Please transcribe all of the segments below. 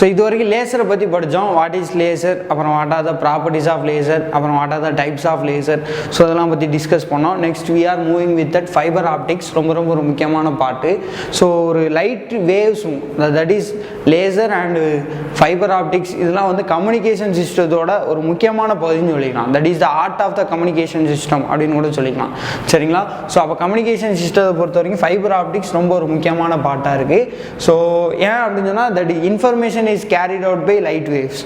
So இது வரைக்கும் லேசரை பற்றி படித்தோம். வாட் இஸ் லேசர், அப்புறம் what are the properties of laser, அப்புறம் what are the types of laser. So அதெல்லாம் பற்றி டிஸ்கஸ் பண்ணோம். Next we are moving with that fibre optics. ரொம்ப ரொம்ப ஒரு முக்கியமான பாட்டு. ஸோ ஒரு லைட் வேவ்ஸும் that is laser and fibre optics இதெல்லாம் வந்து கம்யூனிகேஷன் சிஸ்டத்தோட ஒரு முக்கியமான பகுதின்னு சொல்லிக்கலாம். That is the art of the communication system அப்படின்னு கூட சொல்லிக்கலாம். சரிங்களா? ஸோ அப்போ கம்யூனிகேஷன் சிஸ்டத்தை பொறுத்த வரைக்கும் ஃபைபர் ஆப்டிக்ஸ் ரொம்ப ஒரு முக்கியமான பாட்டாக இருக்குது. ஸோ ஏன் அப்படின்னு சொன்னால் that information is carried out by light waves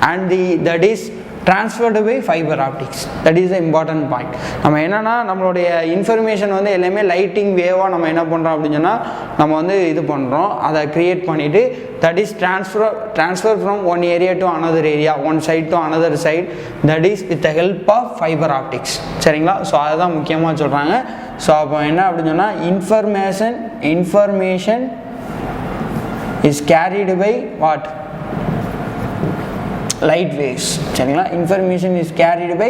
and that is transferred by fiber optics. That is the important point. நம்ம என்னன்னா நம்மளுடைய இன்ஃபர்மேஷன் வந்து எல்லாமே லைட்டிங் வேவாக நம்ம என்ன பண்ணுறோம் அப்படின்னு சொன்னால் நம்ம வந்து இது பண்ணுறோம், அதை க்ரியேட் பண்ணிவிட்டு that is transfer from one area to another area, one side to another side, that is with the help of fiber optics. சரிங்களா? ஸோ அதுதான் முக்கியமாக சொல்கிறாங்க. ஸோ அப்போ என்ன அப்படின்னு சொன்னால் information is carried by what? Light waves. சரிங்களா? Information is carried by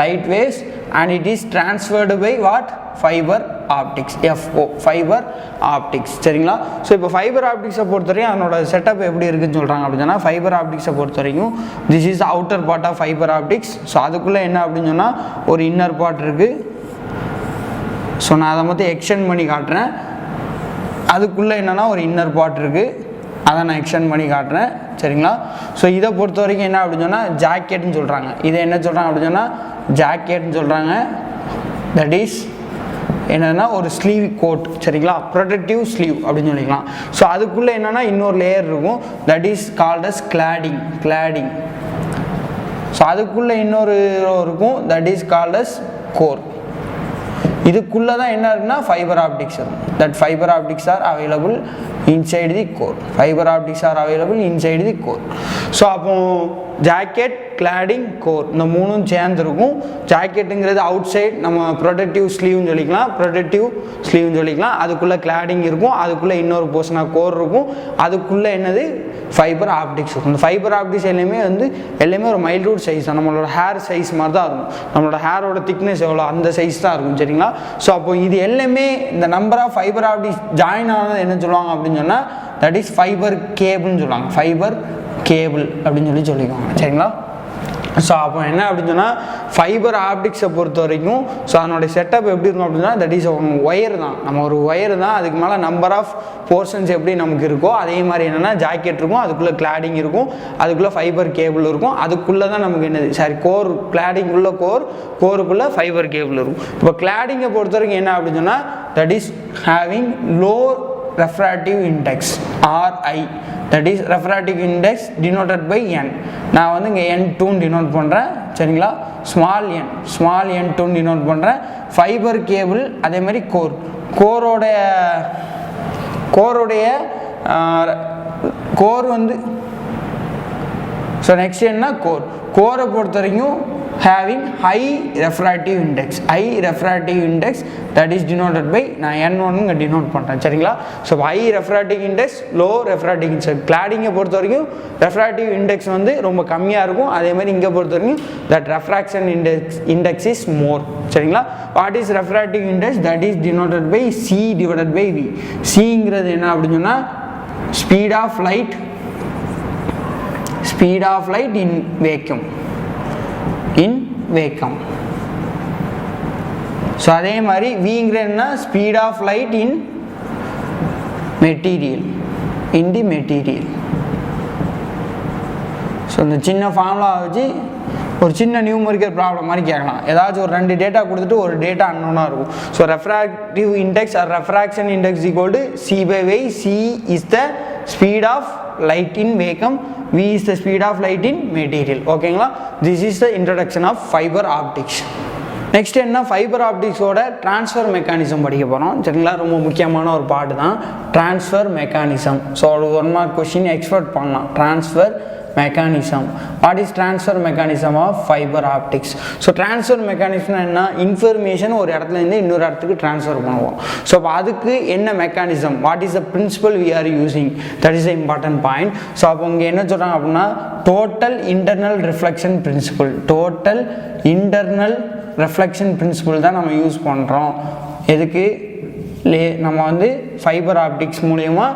light waves and it is transferred by what? Fiber optics. Fiber optics. சரிங்களா? ஸோ இப்போ ஃபைபர் ஆப்டிக்ஸை பொறுத்த வரைக்கும் அதனோட செட்டப் எப்படி இருக்குன்னு சொல்கிறாங்க அப்படின்னா, ஃபைபர் ஆப்டிக்ஸை பொறுத்த வரைக்கும் this is outer part of fibre optics. So அதுக்குள்ளே என்ன அப்படின்னு சொன்னால் ஒரு இன்னர் பார்ட் இருக்குது. ஸோ நான் அதை மட்டும் எக்ஸ்டெண்ட் பண்ணி காட்டுறேன். அதுக்குள்ளே என்னென்னா ஒரு இன்னர் பார்ட் இருக்குது, அதை நான் எக்ஸ்டெண்ட் பண்ணி காட்டுறேன். சரிங்களா? ஸோ இதை பொறுத்த வரைக்கும் என்ன அப்படின்னு சொன்னால் ஜாக்கெட்னு சொல்கிறாங்க. இதை என்ன சொல்கிறாங்க அப்படின்னு சொன்னால் ஜாக்கெட்னு சொல்கிறாங்க. தட் இஸ் என்னென்னா ஒரு ஸ்லீவ் கோட். சரிங்களா? ப்ரொடெக்டிவ் ஸ்லீவ் அப்படின்னு சொல்லிக்கலாம். ஸோ அதுக்குள்ளே என்னென்னா இன்னொரு லேயர் இருக்கும். That is called as cladding. So அதுக்குள்ளே இன்னொரு இருக்கும். That is called as core. இதுக்குள்ளே தான் என்ன இருக்குன்னா ஃபைபர் ஆப்டிக்ஸ் இருக்கும். That fibre optics are available inside the core. Fibre optics are available inside the core. So அப்போ ஜாக்கெட், கிளாடிங், கோர் இந்த மூணும் சேர்ந்துருக்கும். ஜாக்கெட்டுங்கிறது அவுட் சைட் நம்ம ப்ரொடெக்டிவ் ஸ்லீவ்னு சொல்லிக்கலாம். அதுக்குள்ளே கிளாடிங் இருக்கும். அதுக்குள்ளே இன்னொரு போர்ஷனாக கோர் இருக்கும். அதுக்குள்ளே என்னது ஃபைபர் ஆப்டிக்ஸ் இருக்கும். இந்த ஃபைபர் ஆப்டிக்ஸ் எல்லாமே ஒரு மைல்ரூட் சைஸ் தான். நம்மளோட ஹேர் சைஸ் மாதிரி தான் இருக்கும். நம்மளோட ஹேரோட திக்னஸ் எவ்வளோ அந்த சைஸ் தான் இருக்கும். சரிங்களா? ஸோ அப்போ இது எல்லாமே இந்த number of fibre optics join ஆனது என்ன சொல்லுவாங்க அப்படின்னு சொன்னால் தட் இஸ் ஃபைபர் கேபிள்னு சொல்லுவாங்க. ஃபைபர் கேபிள் அப்படின்னு சொல்லிக்குவாங்க. சரிங்களா? ஸோ அப்போ என்ன அப்படின்னு சொன்னால் ஃபைபர் ஆப்டிக்ஸை பொறுத்த வரைக்கும் ஸோ அதனுடைய செட்டப் எப்படி இருக்கும் அப்படின்னா தட் இஸ் ஒயர் தான். நம்ம ஒரு ஒயர் தான். அதுக்கு மேலே நம்பர் ஆஃப் போர்ஷன்ஸ் எப்படி நமக்கு இருக்கோ அதே மாதிரி என்னென்னா ஜாக்கெட் இருக்கும். அதுக்குள்ளே கிளாடிங் இருக்கும். அதுக்குள்ளே ஃபைபர் கேபிள் இருக்கும். அதுக்குள்ளே தான் நமக்கு என்னது கோர். கிளாடிங் உள்ள கோருக்குள்ளே ஃபைபர் கேபிள் இருக்கும். இப்போ கிளாடிங்கை பொறுத்த வரைக்கும் என்ன அப்படின்னு சொன்னால் that is having low refractive index RI. that is refractive index denoted by n. நான் வந்து இங்கே n2 டினோட் பண்ணுறேன். சரிங்களா? ஸ்மால் n2 டினோட் பண்ணுறேன். ஃபைபர் கேபிள் அதே மாதிரி கோரோடைய வந்து ஸோ நெக்ஸ்ட் என்ன கோரை பொறுத்த வரைக்கும் having high refractive index that is denoted by நான் n1 இங்கே டினோட் பண்ணுறேன். சரிங்களா? So high refractive index, low refractive index. கிளாடிங்கை பொறுத்த வரைக்கும் ரெஃப்ராக்டிவ் இண்டெக்ஸ் வந்து ரொம்ப கம்மியாக இருக்கும். அதே மாதிரி இங்கே பொறுத்த வரைக்கும் that refraction index is more. சரிங்களா? What is refractive index? That is denoted by C divided by V. சிங்கிறது என்ன அப்படின்னு சொன்னால் speed of light in vacuum. So அதே மாதிரி விங்கிறதுனா speed of light in the material. So இந்த சின்ன ஃபார்முலா வச்சு ஒரு சின்ன நியூமரிக்கல் ப்ராப்ளம் மாதிரி கேட்கலாம். ஏதாச்சும் ஒரு 2 டேட்டா கொடுத்துட்டு ஒரு டேட்டா அன்னோனாக இருக்கும். So refractive index or refraction index equal to C/V. C is the speed of light in vacuum, V is the speed of light in material. ஓகேங்களா? This is the introduction of fiber optics. Next என்ன fibre ஆப்டிக்ஸோட transfer mechanism படிக்க போகிறோம். சரிங்களா? ரொம்ப முக்கியமான ஒரு பாட்டு தான் ட்ரான்ஸ்ஃபர் மெக்கானிசம். ஸோ ஒரு 1 மார்க் கொஸ்டின் எக்ஸ்பெக்ட் பண்ணலாம். Transfer mechanism. What is transfer mechanism of fiber optics? So transfer mechanism enna information ஒரு இடத்துல இருந்து இன்னொரு இடத்துக்கு transfer பண்ணுவோம். So அதுக்கு என்ன mechanism, what is the principle we are using, that is the important point. So அப்போ இங்க என்ன சொல்றாங்க அப்படின்னா total internal reflection principle, total internal reflection principle தான் நம்ம யூஸ் பண்றோம். எதுக்கு நம்ம வந்து ஃபைபர் ஆப்டிக்ஸ் மூலமா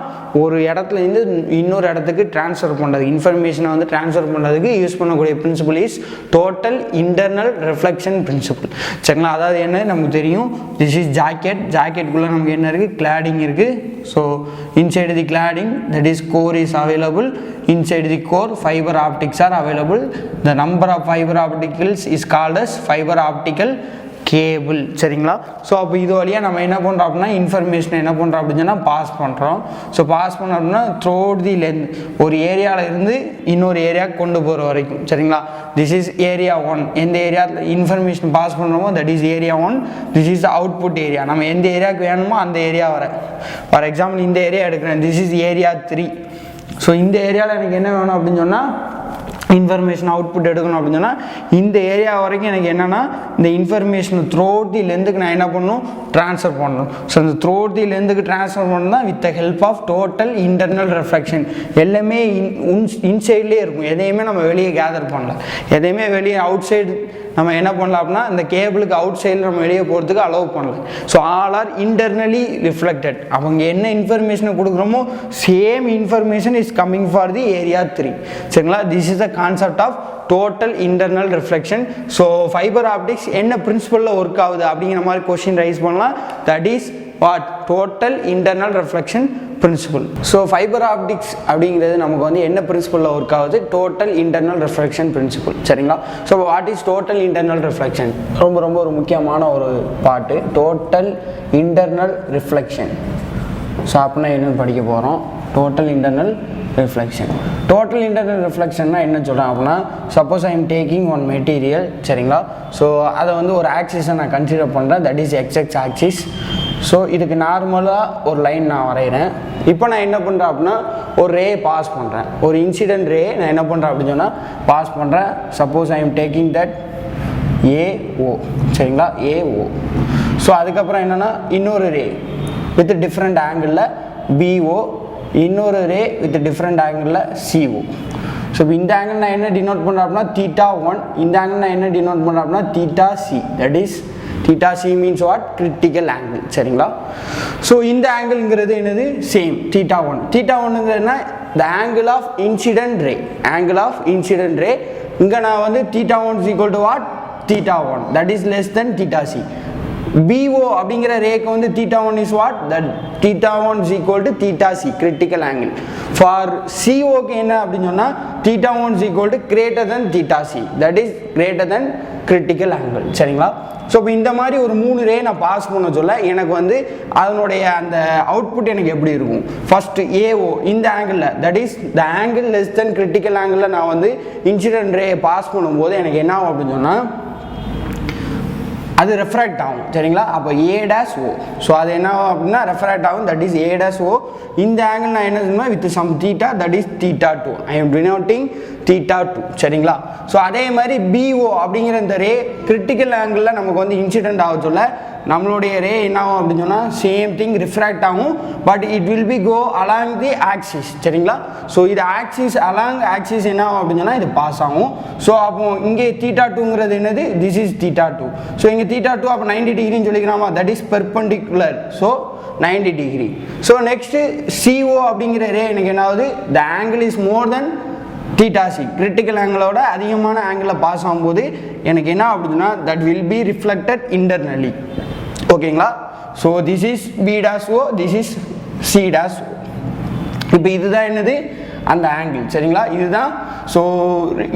ஒரு இடத்துல இருந்து இன்னொரு இடத்துக்கு ட்ரான்ஸ்ஃபர் பண்ணுறது, இன்ஃபர்மேஷனை வந்து ட்ரான்ஸ்ஃபர் பண்ணுறதுக்கு யூஸ் பண்ணக்கூடிய principle is total internal reflection principle. சரிங்களா? அதாவது என்ன நமக்கு தெரியும், திஸ் இஸ் ஜாக்கெட், ஜாக்கெட்டுக்குள்ளே நமக்கு என்ன இருக்குது, கிளாடிங் இருக்குது. So inside the cladding that is core is available, inside the core fiber optics are available. The number of fiber opticals is called as fiber optical cable. சரிங்களா? So அப்போ இது வழியாக நம்ம என்ன பண்ணுறோம் அப்படின்னா இன்ஃபர்மேஷனை என்ன பண்ணுறோம் அப்படின்னு சொன்னால் பாஸ் பண்ணுறோம். ஸோ பாஸ் பண்ணோம் அப்படின்னா த்ரோட் தி லென்த், ஒரு ஏரியாவில் இருந்து இன்னொரு ஏரியாவுக்கு கொண்டு போகிற வரைக்கும். சரிங்களா? This is area 1. எந்த ஏரியாவில் இன்ஃபர்மேஷன் பாஸ் பண்ணுறோமோ that is area 1. This is output area. நம்ம எந்த ஏரியாவுக்கு வேணுமோ அந்த ஏரியா வர. ஃபார் எக்ஸாம்பிள் இந்த ஏரியா எடுக்கிறேன், திஸ் இஸ் ஏரியா 3. ஸோ இந்த ஏரியாவில் எனக்கு என்ன வேணும் அப்படின்னு சொன்னால் இன்ஃபர்மேஷன் அவுட்புட் எடுக்கணும் அப்படின்னு சொன்னால் இந்த ஏரியா வரைக்கும் எனக்கு என்னென்னா இந்த இன்ஃபர்மேஷன் த்ரோட் தி லென்த்துக்கு நான் என்ன பண்ணணும், ட்ரான்ஸ்ஃபர் பண்ணணும். ஸோ இந்த த்ரோட் தி லென்த்துக்கு ட்ரான்ஸ்ஃபர் பண்ணணும் தான் with the help of total internal reflection. எல்லாமே இன்சைட்லேயே இருக்கும், எதையுமே நம்ம வெளியே கேதர் பண்ணல, எதையுமே வெளியே அவுட் சைடு நம்ம என்ன பண்ணலாம் அப்படின்னா இந்த கேபிளுக்கு அவுட் சைடில் நம்ம வெளியே போகிறதுக்கு அலோவ் பண்ணல. So all are internally reflected. அவங்க என்ன இன்ஃபர்மேஷனை கொடுக்குறோமோ same information is coming for the area 3. சரிங்களா? This is the concept of total internal reflection. So fibre optics என்ன பிரின்சிபலில் ஒர்க் ஆகுது அப்படிங்கிற மாதிரி கொஸ்டின் ரைஸ் பண்ணலாம். That is what, total internal reflection principle. So fibre optics அப்படிங்கிறது நமக்கு வந்து என்ன பிரின்சிபலில் ஒர்க் ஆகுது, டோட்டல் இன்டர்னல் ரிஃப்ளெக்ஷன் பிரின்சிபல். சரிங்களா? So what is total internal reflection, ரொம்ப ரொம்ப ஒரு முக்கியமான ஒரு பாட்டு, டோட்டல் இன்டர்னல் ரிஃப்ளெக்ஷன். ஸோ அப்படின்னா என்னென்னு படிக்க போகிறோம், total internal reflection. Total internal ரிஃப்ளெக்ஷன்னா என்ன சொல்கிறேன் அப்படின்னா, suppose I am taking one material. சரிங்களா? ஸோ அதை வந்து ஒரு ஆக்சிஸை நான் கன்சிடர் பண்ணுறேன், that is X axis. So இதுக்கு நார்மலாக ஒரு லைன் நான் வரைகிறேன். இப்போ நான் என்ன பண்ணுறேன் அப்படின்னா ஒரு ரே பாஸ் பண்ணுறேன், ஒரு இன்சிடென்ட் ரே நான் என்ன பண்ணுறேன் அப்படின்னு சொன்னால் பாஸ் பண்ணுறேன். Suppose I am taking that AO. சரிங்களா? ஏஓ. ஸோ அதுக்கப்புறம் என்னென்னா இன்னொரு ரே வித் டிஃப்ரெண்ட் ஆங்கிளில் பிஓ, இன்னொரு ரே வித் டிஃப்ரெண்ட் ஆங்கிளில் சிஓ. ஸோ இப்போ இந்த ஆங்கிள் நான் என்ன டினோட் பண்ணுறேன் அப்படின்னா θ1, இந்த ஆங்கிள் நான் என்ன டினோட் பண்ணுறேன் அப்படின்னா θc. That is theta c means what, critical angle. சரிங்களா? ஸோ இந்த ஆங்கிள்ங்கிறது என்னது, same θ1. θ1ங்கிறதுனா the angle of incident ray, angle of incident ray. இங்கே நான் வந்து θ1 is equal to what, θ1, that is less than θc. BO அப்படிங்கிற rack வந்து θ1 is what, that θ1 is equal to θc, critical angle. For COக்கு என்ன அப்படின்னு சொன்னால் θ1 is equal to greater than θc, that is greater than critical angle. சரிங்களா? So இப்போ இந்த மாதிரி ஒரு 3 ரே நான் பாஸ் பண்ண சொல்ல எனக்கு வந்து அதனுடைய அந்த அவுட்புட் எனக்கு எப்படி இருக்கும், ஃபர்ஸ்ட் ஏஓ இந்த ஆங்கிளில், that is the angle less than critical ஆங்கிளில் நான் வந்து இன்சிடென்ட் ரே பாஸ் பண்ணும்போது எனக்கு என்ன ஆகும் அப்படின்னு சொன்னால் அது ரெஃப்ராக்ட் ஆகும். சரிங்களா? அப்போ A'(O). ஸோ அது என்ன ஆகும் அப்படின்னா ரெஃப்ராக்ட் ஆகும், தட் இஸ் A'(O). இந்த ஆங்கிள் நான் என்ன சொல்லுவேன், with some theta, that is θ2. I am denoting θ2. சரிங்களா? ஸோ அதே மாதிரி BO அப்படிங்கிற இந்த ரே கிரிட்டிக்கல் ஆங்கிளில் நமக்கு வந்து இன்சிடென்ட் ஆக சொல்ல நம்மளுடைய ரே என்ன ஆகும் அப்படின்னு சொன்னால் சேம் திங் ரிஃப்ராக்ட் ஆகும், but it will be go along the axis. சரிங்களா? ஸோ இது ஆக்சிஸ், அலாங் ஆக்சிஸ் என்ன ஆகும் அப்படின்னு சொன்னால் இது பாஸ் ஆகும். ஸோ அப்போ இங்கே θ2ங்கிறது என்னது, திஸ் இஸ் θ2. ஸோ இங்கே θ2 அப்போ 90 டிகிரின்னு சொல்லிக்கிறாமா, that is perpendicular. So 90 degree. So next CO அப்படிங்கிற ரே எனக்கு என்ன ஆகுது, the angle is more than θc, critical ஆங்கிளோட அதிகமான ஆங்கிளில் பாஸ் ஆகும்போது எனக்கு என்ன அப்படின்னா that will be reflected internally. ஓகேங்களா? So this is B'(O), this is C'(O). இப்போ இதுதான் என்னது, அந்த ஆங்கிள். சரிங்களா? இதுதான் ஸோ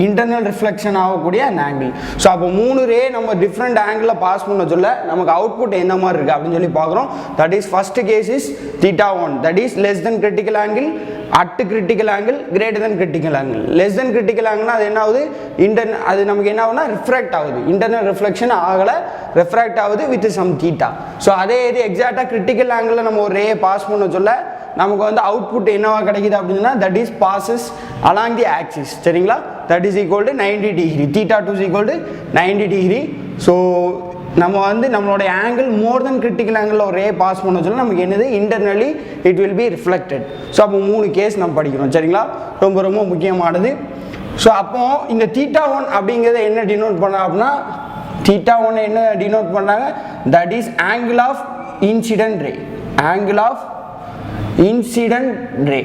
இன்டர்னல் ரிஃப்ளெக்ஷன் ஆகக்கூடிய அந்த ஆங்கிள். ஸோ அப்போ 3 ரே நம்ம டிஃப்ரெண்ட் ஆங்கிளில் பாஸ் பண்ண சொல்ல நமக்கு அவுட்புட் எந்த மாதிரி இருக்குது அப்படின்னு சொல்லி பார்க்குறோம். That is first case is θ1, that is less than critical angle, at critical angle, greater than critical angle. Less than critical ஆங்கிள்னா அது என்ன ஆகுது, அது நமக்கு என்ன ஆகுதுன்னா ரிஃப்ராக்ட் ஆகுது, இன்டர்னல் ரிஃப்ளெக்ஷன் ஆகலை, ரெஃப்ராக்ட் ஆகுது வித் சம் தீட்டா. ஸோ அதே இது எக்ஸாக்டாக கிரிட்டிக்கல் ஆங்கிளில் நம்ம ஒரு ரே பாஸ் பண்ண சொல்ல நமக்கு வந்து அவுட்புட் என்னவா கிடைக்குது அப்படின்னா that is passes along the axis சரிங்களா that is equal to 90 degree theta 2 is equal to 90 degree so நம்ம வந்து நம்மளோட ஆங்கிள் மோர் தென் கிரிட்டிக்கல் ஆங்கிள் ஒரு ரே பாஸ் பண்ண சொல்ல நமக்கு என்னது internally it will be reflected so அப்போ 3 கேஸ் நம்ம படிக்கிறோம் சரிங்களா ரொம்ப ரொம்ப முக்கியமானது ஸோ அப்போ இந்த தீட்டா 1 அப்படிங்கிறத என்ன டினோட் பண்ண அப்படின்னா தீட்டா 1 என்ன டினோட் பண்ணாங்க that is angle of incident ray angle of incident ray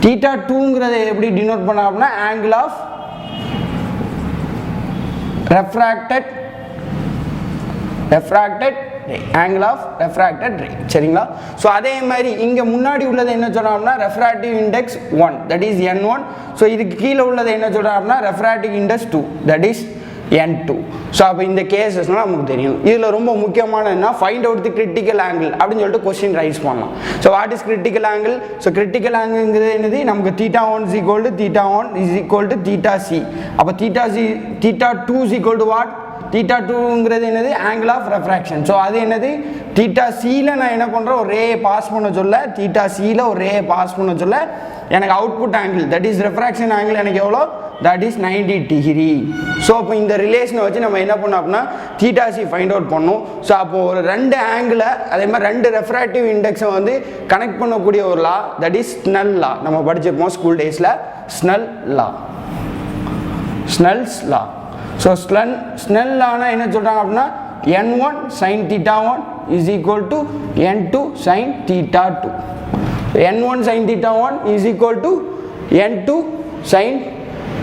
theta 2ங்கிறத எப்படி டினோட் பண்ண அப்படின்னா angle of refracted ray angle of refracted ray சரிங்களா சோ அதே மாதிரி இங்க முன்னாடி உள்ளது என்ன சொல்றாங்கன்னா refractive index 1 that is n1 so இதுக்கு கீழ உள்ளது என்ன சொல்றாங்கன்னா refractive index 2 that is n2 so அப்ப இந்த கேसेसலாம் நமக்கு தெரியும் இதுல ரொம்ப முக்கியமான என்ன find out the critical angle அப்படினு சொல்லிட்டு क्वेश्चन ரைஸ் பண்ணலாம் so what is critical angle so critical angle என்னது நமக்கு theta 1 is equal to theta 1 is equal to theta c அப்ப theta 2 is equal to what theta 2ங்கிறது என்னது angle of refraction so அது என்னது theta c ல நான் என்ன பண்றேன் ஒரு ரே பாஸ் பண்ண சொல்ல theta c ல ஒரு ரே பாஸ் பண்ண சொல்ல எனக்கு output angle that is refraction angle எனக்கு எவ்வளவு that is 90 degree so அப்ப இந்த ரிலேஷனை வச்சு நம்ம என்ன பண்ணோம் அப்படினா theta c ஃபைண்ட் அவுட் பண்ணோம் so அப்போ ஒரு ரெண்டு ஆங்கிளை அதே மாதிரி ரெண்டு ரெஃப்ராக்டிவ் இண்டெக்ஸை வந்து கனெக்ட் பண்ணக்கூடிய ஒரு லா that is Snell law நம்ம படிச்சிருப்போம் ஸ்கூல் டேஸ்ல Snell law Snell's law so Snell law னா என்ன சொல்றாங்க அப்படினா n1 sin theta 1 is equal to n2 sin theta 2 n1 sin theta 1 is equal to n2 sin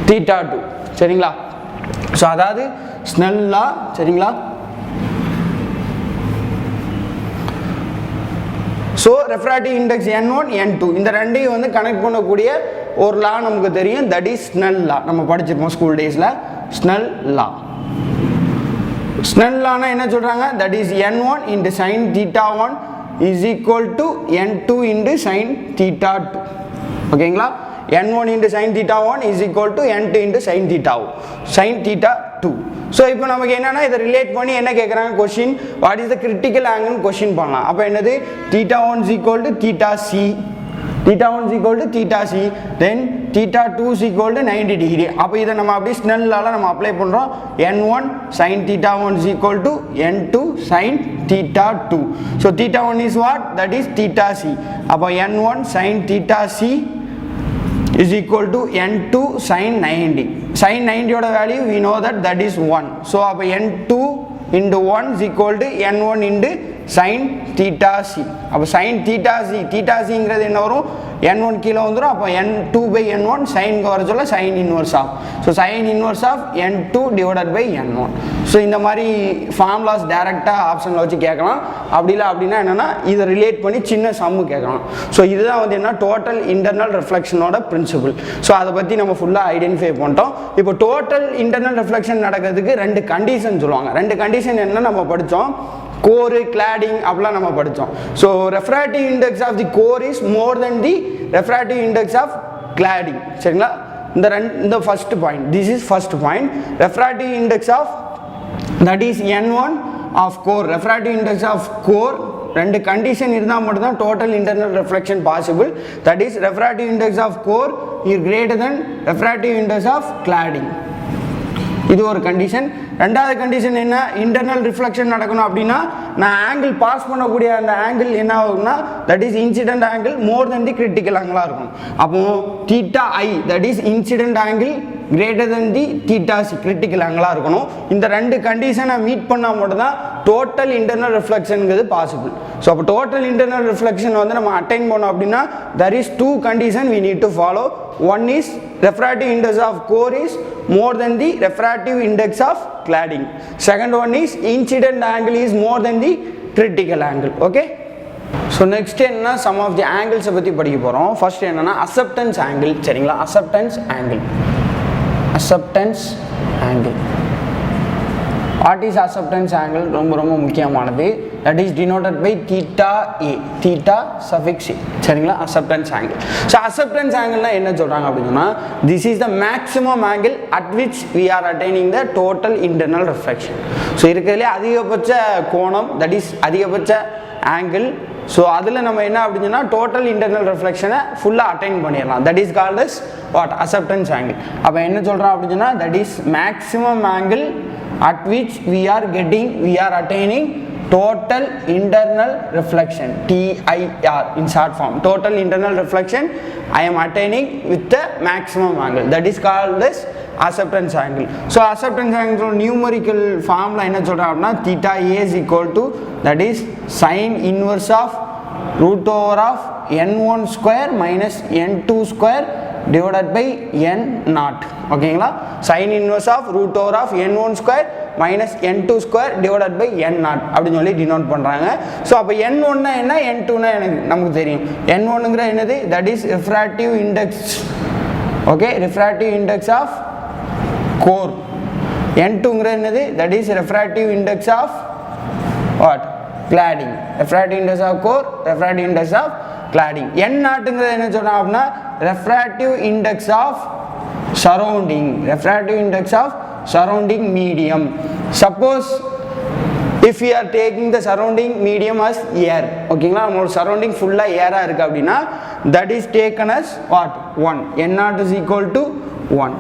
theta 2 சரிங்களா சோ அதாவது Snell law சரிங்களா so refractive index n1 n2 இந்த ரெண்டையும் வந்து கனெக்ட் பண்ணக்கூடிய ஒரு லா நமக்கு தெரியும் that is Snell law நம்ம படிச்சிருப்போம் ஸ்கூல் டேஸ்ல Snell law Snell law னா என்ன சொல்றாங்க that is n1 into sin theta 1 is equal to n2 into sin theta 2 ஓகேங்களா n1 into sin theta 1 is equal to n2 into sin theta 2 so இப்போ நமக்கு என்னன்னா இத ரிலேட் பண்ணி என்ன கேக்குறாங்க question what is the critical angle question பண்ணலாம் அப்ப என்னது theta 1 is equal to theta c theta 1 is equal to theta c then theta 2 is equal to 90 degree அப்ப இத நம்ம அப்படியே Snell law ல நம்ம அப்ளை பண்றோம் n1 sin theta 1 is equal to n2 sin theta 2 so theta 1 is what that is theta c அப்ப n1 sin theta c is equal to n2 sin 90 sin 90 oda value we know that is 1 so appo n2 into 1 is equal to n1 into sin theta c appo sin theta c ங்கிறது என்ன வரும் n1 கீழ வந்துரும் அப்ப n2 by n1 sin க்கு வர சொல்ல sin inverse of so sin inverse of n2 divided by n1 so இந்த மாதிரி ஃபார்முலாஸ் டைரக்ட்டா ஆப்ஷன்ல வச்சு கேட்கலாம் அப்படி இல்ல அப்படினா என்னன்னா இத ரிலேட் பண்ணி சின்ன சம் கேட்கலாம் so இதுதான் வந்து என்ன டோட்டல் இன்டர்னல் ரிஃப்ளெக்ஷனோட பிரின்சிபல் so அத பத்தி நம்ம ஃபுல்லா ஐடென்டிஃபை பண்ணிட்டோம் இப்போ டோட்டல் இன்டர்னல் ரிஃப்ளெக்ஷன் நடக்கிறதுக்கு ரெண்டு கண்டிஷன் சொல்வாங்க ரெண்டு கண்டிஷன் என்ன நம்ம படிச்சோம் core cladding அப்பலாம் நம்ம படிச்சோம் so refractive index of the core is more than the refractive index of cladding சரிங்களா இந்த first point this is first point refractive index of that is n1 of core refractive index of core ரெண்டு condition இருந்தா மட்டும் தான் total internal reflection possible that is refractive index of core is greater than refractive index of cladding இது ஒரு condition ரெண்டாவது condition என்ன internal reflection நடக்கணும் அப்படினா நான் ஆங்கிள் பாஸ் பண்ணக்கூடிய அந்த ஆங்கிள் என்ன ஆகும்னா that is incident angle more than the critical angle இருக்கும் அப்போ theta i that is incident angle greater than the theta c critical angle இருக்கணும் இந்த ரெண்டு கண்டிஷனை மீட் பண்ணா மட்டும் தான் டோட்டல் இன்டர்னல் ரிஃப்ளெக்ஷன்ங்கிறது பாசிபிள் சோ அப்ப டோட்டல் இன்டர்னல் ரிஃப்ளெக்ஷன் வந்து நம்ம அட்டைன் பண்ணோம் அப்படினா there is two condition we need to follow one is refractive index of core is more than the refractive index of cladding second one is incident angle is more than the critical angle okay so next enna some of the angles பத்தி படிக்க போறோம் first என்னன்னா acceptance angle சரிங்களா acceptance angle what is acceptance angle ரொம்ப ரொம்ப முக்கியமானது that is denoted by theta a theta suffix a சரிங்களா acceptance angle so acceptance angle னா என்ன சொல்றாங்க அப்படினா this is the maximum angle at which we are attaining the total internal reflection so இருக்குறதுல அதிகபட்ச கோணம் that is அதிகபட்ச angle so அதில் நம்ம என்ன அப்படின்னா டோட்டல் இன்டர்னல் ரிஃப்ளெக்ஷனை ஃபுல்லாக அட்டைன் பண்ணிடலாம். That is called as what acceptance angle. அப்போ என்ன சொல்கிறோம் அப்படின்னா that is maximum angle at which we are attaining total internal reflection, TIR in short form. Total internal reflection I am attaining with the maximum angle, that is called as acceptance angle. So acceptance angle numerical formula என்ன சொல்றாங்கன்னா theta A is equal to that is sin inverse of root over of n1 square minus n2 square divided by n naught. ஓகேங்களா, sin inverse of root over of n1 square minus n2 square divided by n naught அப்படின்னு சொல்லி denote பண்ணுறாங்க. So அப்போ n1 என்ன n2 நமக்கு தெரியும். n1ங்கிற என்னது that is refractive index. Okay, refractive index of core. n2ங்கிற என்னது that is refractive index of what cladding. refractive index of core, refractive index of cladding. n நாட்டுங்கிறது என்ன சொல்றோம் அப்படின்னா refractive index of surrounding, refractive index of surrounding medium. Suppose if we are taking the surrounding medium as air, ஓகேங்களா, நம்மளோட surrounding full air-ஆ இருக்கு அப்படின்னா that is taken as what 1, n naught is equal to 1.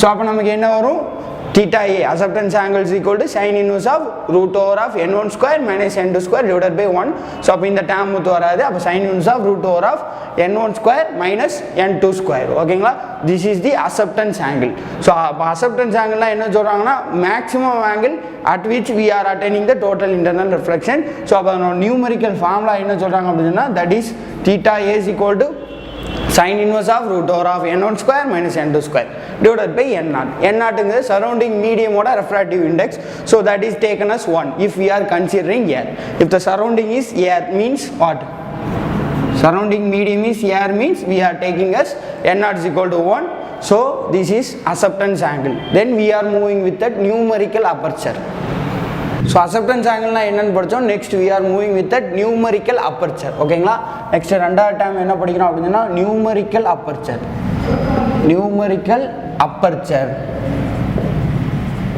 So அப்போ நமக்கு என்ன வரும் theta A acceptance angle is equal to sin inverse of root over of n1 square minus n2 square divided by 1. So அப்போ இந்த term முத்து வராது. அப்போ sin inverse of root over of n1 square minus n2 square. ஓகேங்களா, this is the acceptance angle. So அப்போ acceptance angle என்ன சொல்கிறாங்கன்னா maximum angle at which we are attaining the total internal reflection. So அப்போ numerical formula என்ன சொல்கிறாங்க அப்படின்னா that is theta A is equal to sin inverse of root over of n1 square minus n2 square divided by n naught. n naught is surrounding medium oda refractive index, so that is taken as 1 if we are considering air. If the surrounding is air means what? Surrounding medium is air means we are taking as n naught is equal to 1. So this is acceptance angle. Then we are moving with that numerical aperture. So acceptance angle na என்னன்னு படிச்சோம். Next we are moving with that numerical aperture. ஓகேங்களா, next ரெண்டாவது time என்ன படிக்கிறோம் அப்படின்னா numerical aperture. Numerical aperture.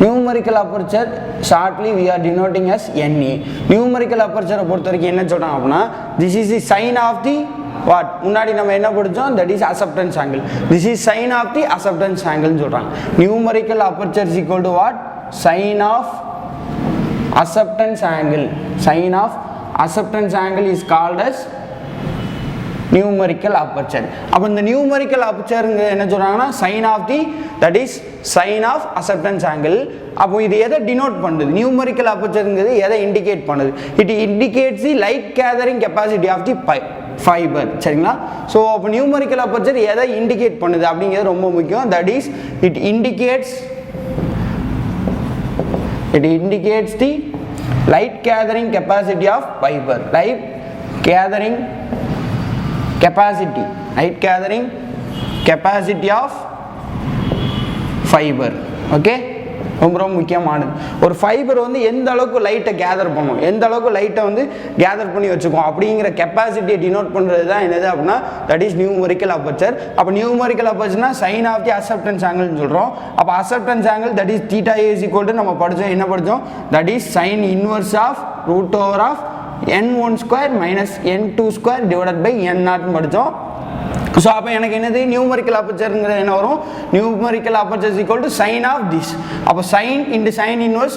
Numerical aperture shortly we are denoting as NA. Numerical aperture பொறுத்த வரைக்கும் என்ன சொல்றாங்க அப்படின்னா this is the sign of the what முன்னாடி நம்ம என்ன படிச்சோம் that is acceptance angle. This is sign of the acceptance angle னு சொல்றாங்க. Numerical aperture is equal to what? Sign of acceptance angle. Sign of acceptance angle is called as numerical aperture. அப்போ இந்த numerical aperture என்ன சொல்றாங்கன்னா sign of the that is sign of acceptance angle. அப்போ இது எதை denote பண்ணுது? numerical apertureங்கிறது எதை indicate பண்ணுது? it indicates the light gathering capacity of the fiber. சரிங்களா, ஸோ அப்போ numerical aperture எதை இண்டிகேட் பண்ணுது அப்படிங்கிறது ரொம்ப முக்கியம். that is it indicates the light gathering capacity of fiber. Light gathering capacity of fiber. Okay, ரொம்ப ரொம்ப முக்கியமானது. ஒரு ஃபைபர் வந்து எந்த அளவுக்கு லைட்டை கேதர் பண்ணும், எந்த அளவுக்கு லைட்டை வந்து கேதர் பண்ணி வச்சுக்கும் அப்படிங்கிற கெப்பாசிட்டியை டினோட் பண்ணுறது தான் என்னது அப்படின்னா தட் இஸ் நியூமரிக்கல் அபர்ச்சர். அப்போ நியூமரிக்கல் அபர்ச்சர்னா சைன் ஆஃப் தி அக்செப்டன்ஸ் ஆங்கிள்னு சொல்கிறோம். அப்போ acceptance angle that is theta A is equal to நம்ம படித்தோம், என்ன படித்தோம், that is sine inverse of root over of n1 square minus n2 square divided by n நாட்னு படித்தோம். ஸோ அப்போ எனக்கு என்னது நியூமரிக்கல் அபர்ச்சருங்கிறது என்ன வரும், numerical aperture is equal to sine of this. அப்போ sine into sine inverse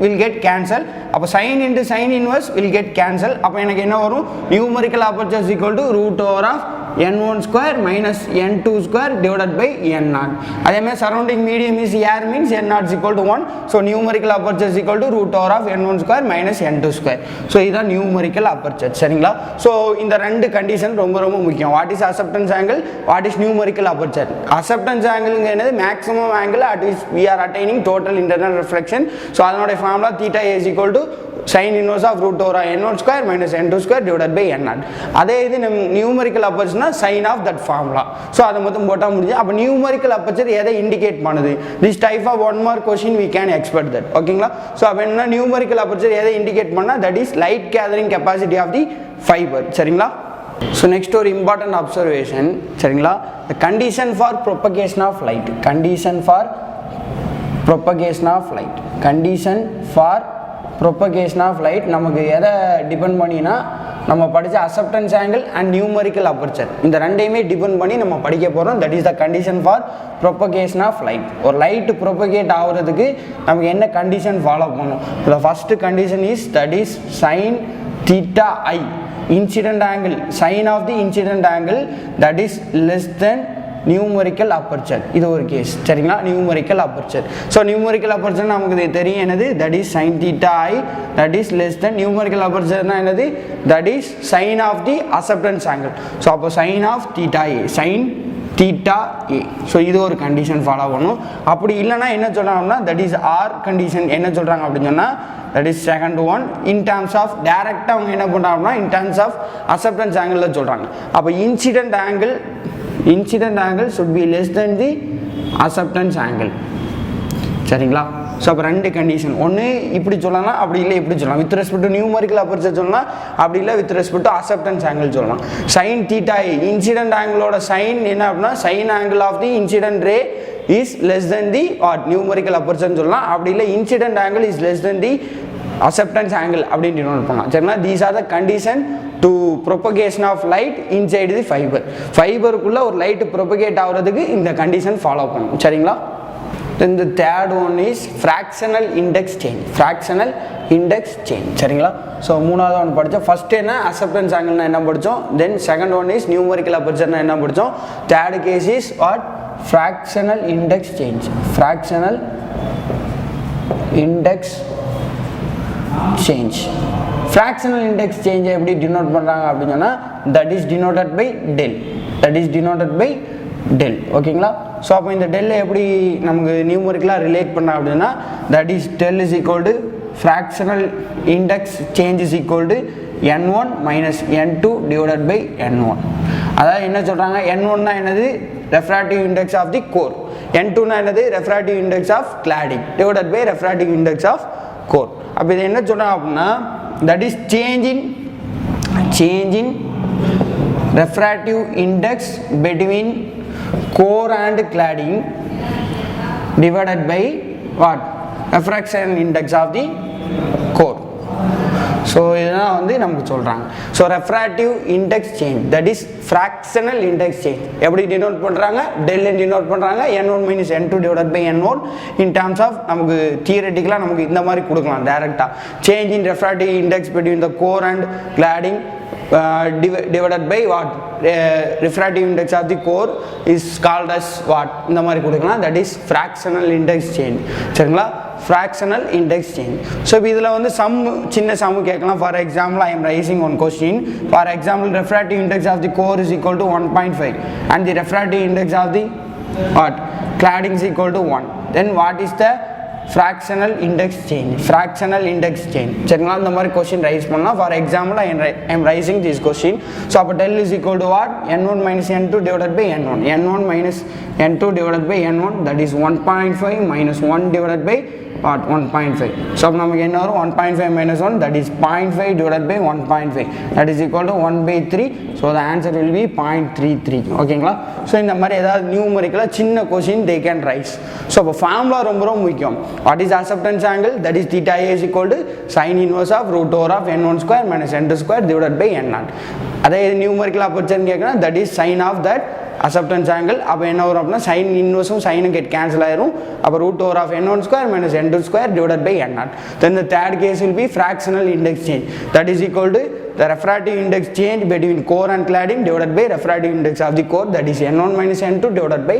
will get cancel. அப்போ sine into sine inverse will get cancel. அப்போ எனக்கு என்ன வரும், numerical aperture is equal to root over of n1 square minus n2 square divided by n naught. அதேமாதிரி surrounding medium is air means n naught is equal to 1. So numerical aperture is equal to root over of n1 square minus n2 square. So இதுதான் numerical aperture. சரிங்களா, so இந்த ரெண்டு condition ரொம்ப ரொம்ப முக்கியம். What is acceptance angle, what is numerical aperture? Acceptance angle is maximum angle at which we are attaining total internal reflection. So அதனுடைய formula theta A is equal to sin inverse of root over n1 square minus n2 square divided by n naught. அதே இது numerical aperture னா sin of that formula. So அதை மட்டும் போட்டா முடிஞ்சு. அப்ப numerical aperture எதை indicate பண்ணுது? This type of one more question we can expect that. ஓகேங்களா, so அப்ப என்ன numerical aperture எதை indicate பண்ணா, that is light gathering capacity of the fiber. சரிங்களா, so next ஒரு important observation. சரிங்களா, the condition for propagation of light, condition for propagation of light, condition for propagation of light நமக்கு எதை depend பண்ணினா நம்ம படிச்ச acceptance angle and numerical aperture இந்த ரெண்டையுமே டிபெண்ட் பண்ணி நம்ம படிக்க போறோம். that is the condition for propagation of light. ஒரு லைட் propagate ஆகிறதுக்கு நமக்கு என்ன கண்டிஷன் ஃபாலோ பண்ணணும்? the first condition is that is sin theta I, incident angle, sin of the incident angle that is less than numerical aperture. இது ஒரு case சரிங்களா? numerical aperture. so numerical aperture நமக்கு தெரியும் என்னது? that is sin theta I, that is less than numerical aperture னா என்னது? that is sin of the acceptance angle. so அப்போ sin of theta A, sin theta A. so இது ஒரு condition follow பண்ணும். அப்படி இல்லைன்னா என்ன சொல்றாங்கன்னா that is R condition. என்ன சொல்றாங்க அப்படின்னு சொன்னா that is second one in terms of direct அவங்க என்ன பண்றாங்கன்னா in terms of acceptance angle ல சொல்றாங்க. அப்போ incident angle should be less than the acceptance angle. சரிங்களா? ஸோ அப்போ ரெண்டு கண்டிஷன், ஒன்று இப்படி சொல்லலாம், அப்படி இல்லை இப்படி சொல்லலாம். With respect to numerical aperture சொல்லலாம், அப்படி இல்லை with respect to acceptance angle சொல்லலாம். சைன் தீட்டா இன்சிடென்ட் ஆங்கிளோட சைன் என்ன அப்படின்னா sine angle of the incident ray is less than the numerical அபர்ச்சர்னு சொல்லலாம். அப்படி இல்லை incident angle is less than the acceptance angle அப்படின்னு டினோட் பண்ணலாம். சரிங்களா? These are the condition to propagation of light inside the ஃபைபருக்குள்ள ஒரு லைட் ப்ரொபகேட் ஆகிறதுக்கு இந்த கண்டிஷன் ஃபாலோ பண்ணும். சரிங்களா? then the third one is fractional index change. fractional index change. சரிங்களா? ஸோ மூணாவது ஒன்று படித்தோம். ஃபர்ஸ்ட் என்ன அக்செப்டன்ஸ் ஆங்கிள்னா என்ன படித்தோம், then second one is numerical அபர்ச்சர்னா என்ன படித்தோம், third case is what fractional index change. fractional index change. fractional index change எப்படி டினோட் பண்ணுறாங்க அப்படின்னு சொன்னால் that is denoted by del. that is denoted by del. ஓகேங்களா? ஸோ அப்போ இந்த டெல்லை எப்படி நமக்கு நியூமரிக்கலாக ரிலேட் பண்ணால் அப்படின்னா that is del is equal to fractional index change is equal to n1 minus n2 divided by n1. அதாவது என்ன சொல்கிறாங்க, n1னா என்னது refractive index of the core, n2னா என்னது refractive index of cladding divided by refractive index of core. அப்போ இது என்ன சொல்கிறாங்க அப்படின்னா that is change in refractive index between core and cladding divided by what refraction index of the core. So இதுதான் வந்து நமக்கு சொல்கிறாங்க. So refractive index change that is fractional index change எப்படி டினோட் பண்ணுறாங்க, டெல் டினோட் பண்ணுறாங்க n1 minus n2 divided by n1 in terms of நமக்கு தியரட்டிக்கலாக நமக்கு இந்த மாதிரி கொடுக்கலாம் டேரெக்டாக. Change in refractive index between the core and cladding divided by what refractive index of the core is called as what இந்த மாதிரி கொடுக்கலாம், that is fractional index change. சரிங்களா? fractional index change. so இதில் வந்து சம் சின்ன some கேட்கலாம். For example I am raising one question. for example refractive index of the core is equal to 1.5 and the refractive index of the what cladding is equal to 1. then what is the fractional index change? fractional index change. சரிங்களா? இந்த மாதிரி question raise பண்ணலாம். For example I am raising this question. so அப்போ del is equal to what n1 minus n2 divided by n1. n1 minus n2 divided by n1 that is 1.5 minus 1 divided by what 1.5. so அப்போ நமக்கு என்ன வரும் 1.5 minus 1 that is 0.5 divided by 1.5 that is equal to 1/3. so the answer will be 0.33. ஓகேங்களா? So இந்த மாதிரி ஏதாவது நியூமரிக்கலாக சின்ன question they can rise. So அப்போ ஃபார்முலா ரொம்ப ரொம்ப முக்கியம். what is acceptance angle? that is theta A is equal to sin inverse of root over of n1 square minus n2 square divided by n0. அதே numerical அபர்ச்சர்னு கேட்குறேன் that is sin of that acceptance angle. அப்போ என்ன வரும் அப்படின்னா sine இன்வர்ஸும் சைனும் get cancel ஆயிரும். அப்போ root over of n1 square minus n2 square divided by n0. Then the third case will be fractional index change that is equal to the refractive index change between core and cladding divided by refractive index of the core that is n1 minus n2 divided by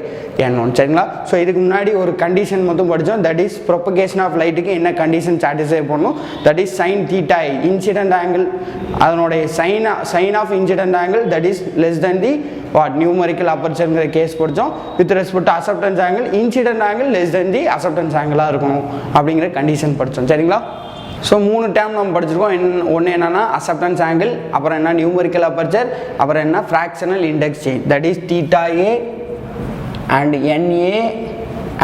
n1. சரிங்களா? So இதுக்கு முன்னாடி ஒரு condition மட்டும் படித்தோம். that is propagation of lightக்கு என்ன condition satisfy பண்ணணும், that is sin theta incident angle அதனுடைய sine of incident angle that is less than the what numerical aperture கேஸ் படித்தோம். with respect to acceptance angle incident angle less than the acceptance angle இருக்கணும் அப்படிங்கிற condition படித்தோம். சரிங்களா? So 3 dam நம்ம படிச்சிருக்கோம். ஒன்று என்னென்னா அக்செப்டன்ஸ் ஆங்கிள், அப்புறம் என்ன நியூமரிக்கல் அபர்ச்சர், அப்புறம் என்ன fractional index change that is theta A and NA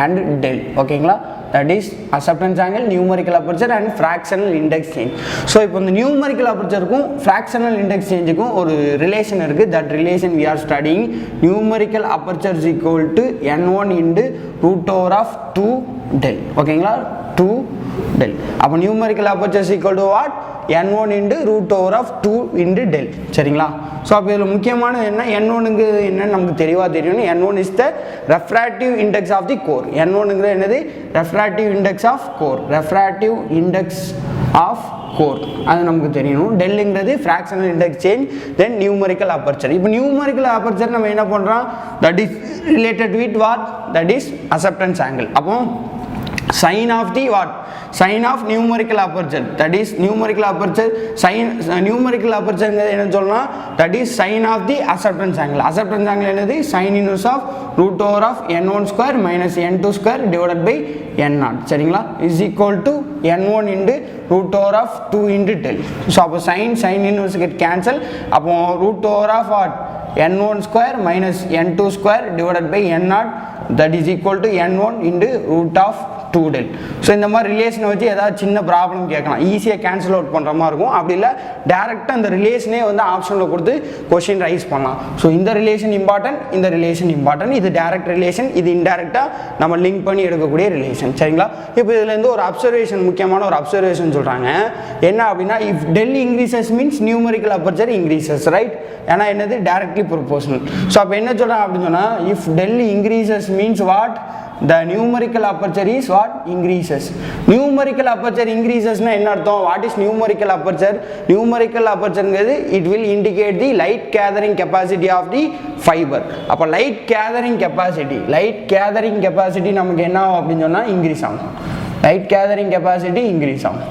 and del. ஓகேங்களா? that is acceptance angle, numerical aperture and fractional index change. So இப்போ இந்த numerical aperture க்கும் fractional index change க்கும் ஒரு relation இருக்கு. That relation we are studying. Numerical aperture is equal to n1 into root over of 2 del. ஓகேங்களா, 2 del. அப்போ numerical aperture is equal to what? n1 into root over of 2 into del. சரிங்களா? So அப்போ இதில் முக்கியமான என்ன, n1ங்கு என்னன்னு நமக்கு தெளிவாக தெரியணும். n1 is the refractive index of the core. n1ங்கிறது என்னது? refractive index of core. refractive index of core அது நமக்கு தெரியணும். டெல்லுங்கிறது fractional index change, then numerical aperture. இப்போ numerical aperture நம்ம என்ன பண்ணுறோம்? that is related with what? that is acceptance angle. அப்போ sin of the what? sin of numerical aperture, that is numerical aperture sin numerical aperture என்ன சொல்லலாம்? that is sin of the acceptance angle. acceptance angle என்னது? sin inverse of root over of n1 square minus n2 square divided by n0. சரிங்களா, is equal to n1 into root over of 2 into del. so அப்போ sin inverse get cancel. அப்போ root over of what? n1 square minus n2 square divided by n0, that is equal to n1 into root of 2 del. So இந்த மாதிரி ரிலேஷனை வச்சு ஏதாவது சின்ன problem கேட்கலாம், ஈஸியாக கேன்சல் அவுட் பண்ணுற மாதிரி இருக்கும். அப்படி இல்லை டேரெக்டாக இந்த ரிலேஷனே வந்து ஆப்ஷனில் கொடுத்து கொஸ்டின் ரைஸ் பண்ணலாம். ஸோ இந்த ரிலேஷன் இம்பார்ட்டன்ட், இந்த ரிலேஷன் இம்பார்ட்டன்ட், இது டேரக்ட் ரிலேஷன், இது இன்டெரக்டாக நம்ம லிங்க் பண்ணி எடுக்கக்கூடிய ரிலேஷன். சரிங்களா, இப்போ இதுலேருந்து ஒரு அப்சர்வேஷன், முக்கியமான ஒரு அப்சர்வேஷன் சொல்கிறாங்க. என்ன அப்படின்னா, if del increases means numerical aperture increases, right? ஏன்னா என்னது? Directly proportional. ஸோ அப்போ என்ன சொல்கிறாங்க அப்படின்னு சொன்னால், if del increases means what? the numerical aperture is what? increases. numerical aperture increases na enna artham? what is numerical aperture? numerical aperture ங்கிறது it will indicate the light gathering capacity of the fiber. அப்ப light gathering capacity நமக்கு என்ன ஆகும் அப்படின்னு சொன்னா increase ஆகும். light gathering capacity increase ஆகும்.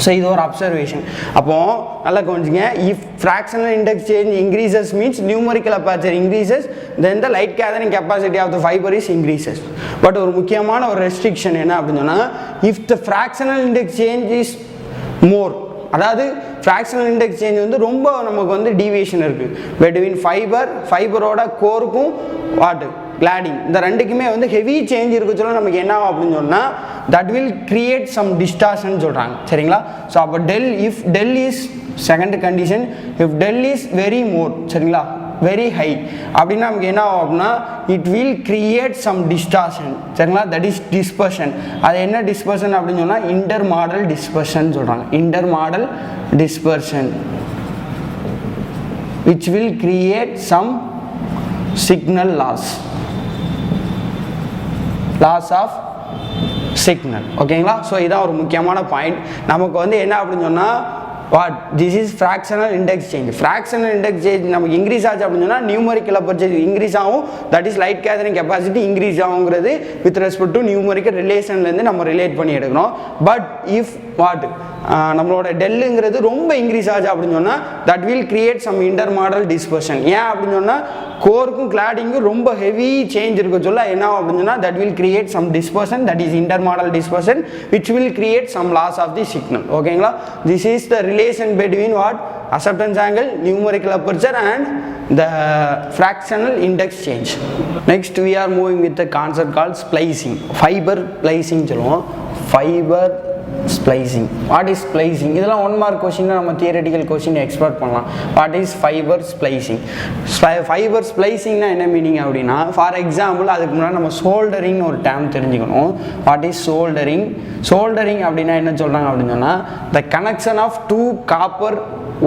So இது ஒரு அப்சர்வேஷன். அப்போது நல்லா கவனிச்சிங்க, if fractional index change increases means numerical aperture increases, then the light gathering capacity of the fibre is increases. But ஒரு முக்கியமான ஒரு ரெஸ்ட்ரிக்ஷன் என்ன அப்படின்னு சொன்னால், if the fractional index change is more, அதாவது ஃப்ராக்ஷனல் இண்டெக்ஸ் சேஞ்ச் வந்து ரொம்ப நமக்கு வந்து டீவியேஷன் இருக்குது பிட்வீன் ஃபைபரோட கோருக்கும் வாட்டு கிளாடிங், இந்த ரெண்டுக்குமே வந்து ஹெவி சேஞ்ச் இருக்கு சொல்ல நமக்கு என்ன ஆகும் அப்படின்னு சொன்னால், that will create some distortion சொல்கிறாங்க. சரிங்களா, ஸோ அப்போ if del is second condition, if del is very more, சரிங்களா, வெரி ஹை அப்படின்னா நமக்கு என்ன ஆகும் அப்படின்னா, it will create some distortion. சரிங்களா, தட் இஸ் டிஸ்பர்ஷன். அது என்ன டிஸ்பர்ஷன் அப்படின்னு சொன்னால், இன்டர் மாடல் டிஸ்பர்ஷன் சொல்கிறாங்க. Inter model dispersion which will create some signal loss of signal. ஓகேங்களா, ஸோ இதான் ஒரு முக்கியமான பாயிண்ட். நமக்கு வந்து என்ன அப்படின்னு சொன்னால், what this is fractional index change. Fractional index change நமக்கு இன்க்ரீஸ் ஆச்சு அப்படின்னு சொன்னால் நியூமரிக்கல் அபர்ச்சர் இன்க்ரீஸ் ஆகும், that is light gathering capacity increase ஆகுங்கிறது வித் ரெஸ்பெக்ட் டு நியூமரிக்கல் ரிலேஷன்லேருந்து நம்ம ரிலேட் பண்ணி எடுக்கணும். பட் இஃப் வாட் நம்மளோட டெல்லுங்கிறது ரொம்ப இன்க்ரீஸ் ஆச்சு அப்படின்னு சொன்னால், that will create some inter model dispersion. ஏன் அப்படின்னு சொன்னால், கோருக்கும் கிளாடிங்கும் ரொம்ப ஹெவி சேஞ்ச் இருக்க சொல்ல என்ன அப்படின்னு சொன்னால், that will create some dispersion, that is inter model dispersion which will create some loss of the signal. ஓகேங்களா, this is the relation between what? acceptance angle, numerical aperture and the fractional index change. Next we are moving with the concept called splicing. fiber splicing சொல்லுவோம். fiber splicing. what is splicing? இதெல்லாம் 1 mark question நம்ம theoretical question expect பண்ணலாம். what is fiber splicing? fiber splicing னா என்ன meaning அப்படின்னா, for example அதுக்கு முன்னாடி நம்ம soldering ஒரு டேர்ம் தெரிஞ்சுக்கணும். what is soldering? soldering அப்படின்னா என்ன சொல்றாங்க அப்படின்னு சொன்னா, the connection of two copper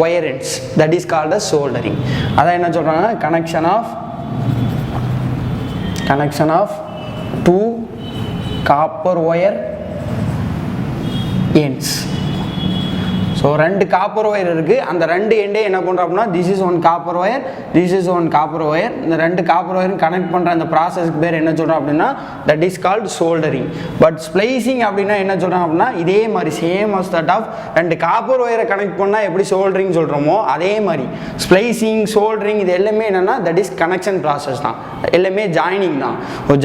wire ends, that is called as soldering. அதான் என்ன சொல்றாங்க, connection of two copper wire ends. So 2 copper wire இருக்குது, அந்த 2 எண்டே என்ன பண்ணுறோம் அப்படின்னா, this is 1 copper wire, this is 1 copper wire. இந்த 2 காப்பர் ஒயரும் கனெக்ட் பண்ணுற அந்த ப்ராசஸ்க்கு பேர் என்ன சொல்கிறோம் அப்படின்னா, that is called soldering. But splicing அப்படின்னா என்ன சொல்கிறோம் அப்படின்னா, இதே மாதிரி same as that of 2 copper ஒயரை கனெக்ட் பண்ணால் எப்படி சோல்டரிங் சொல்கிறோமோ அதே மாதிரி ஸ்ப்ளைசிங், சோல்டரிங் இது எல்லாமே என்னென்னா தட் இஸ் கனெக்ஷன் ப்ராசஸ் தான், எல்லாமே ஜாயினிங் தான்.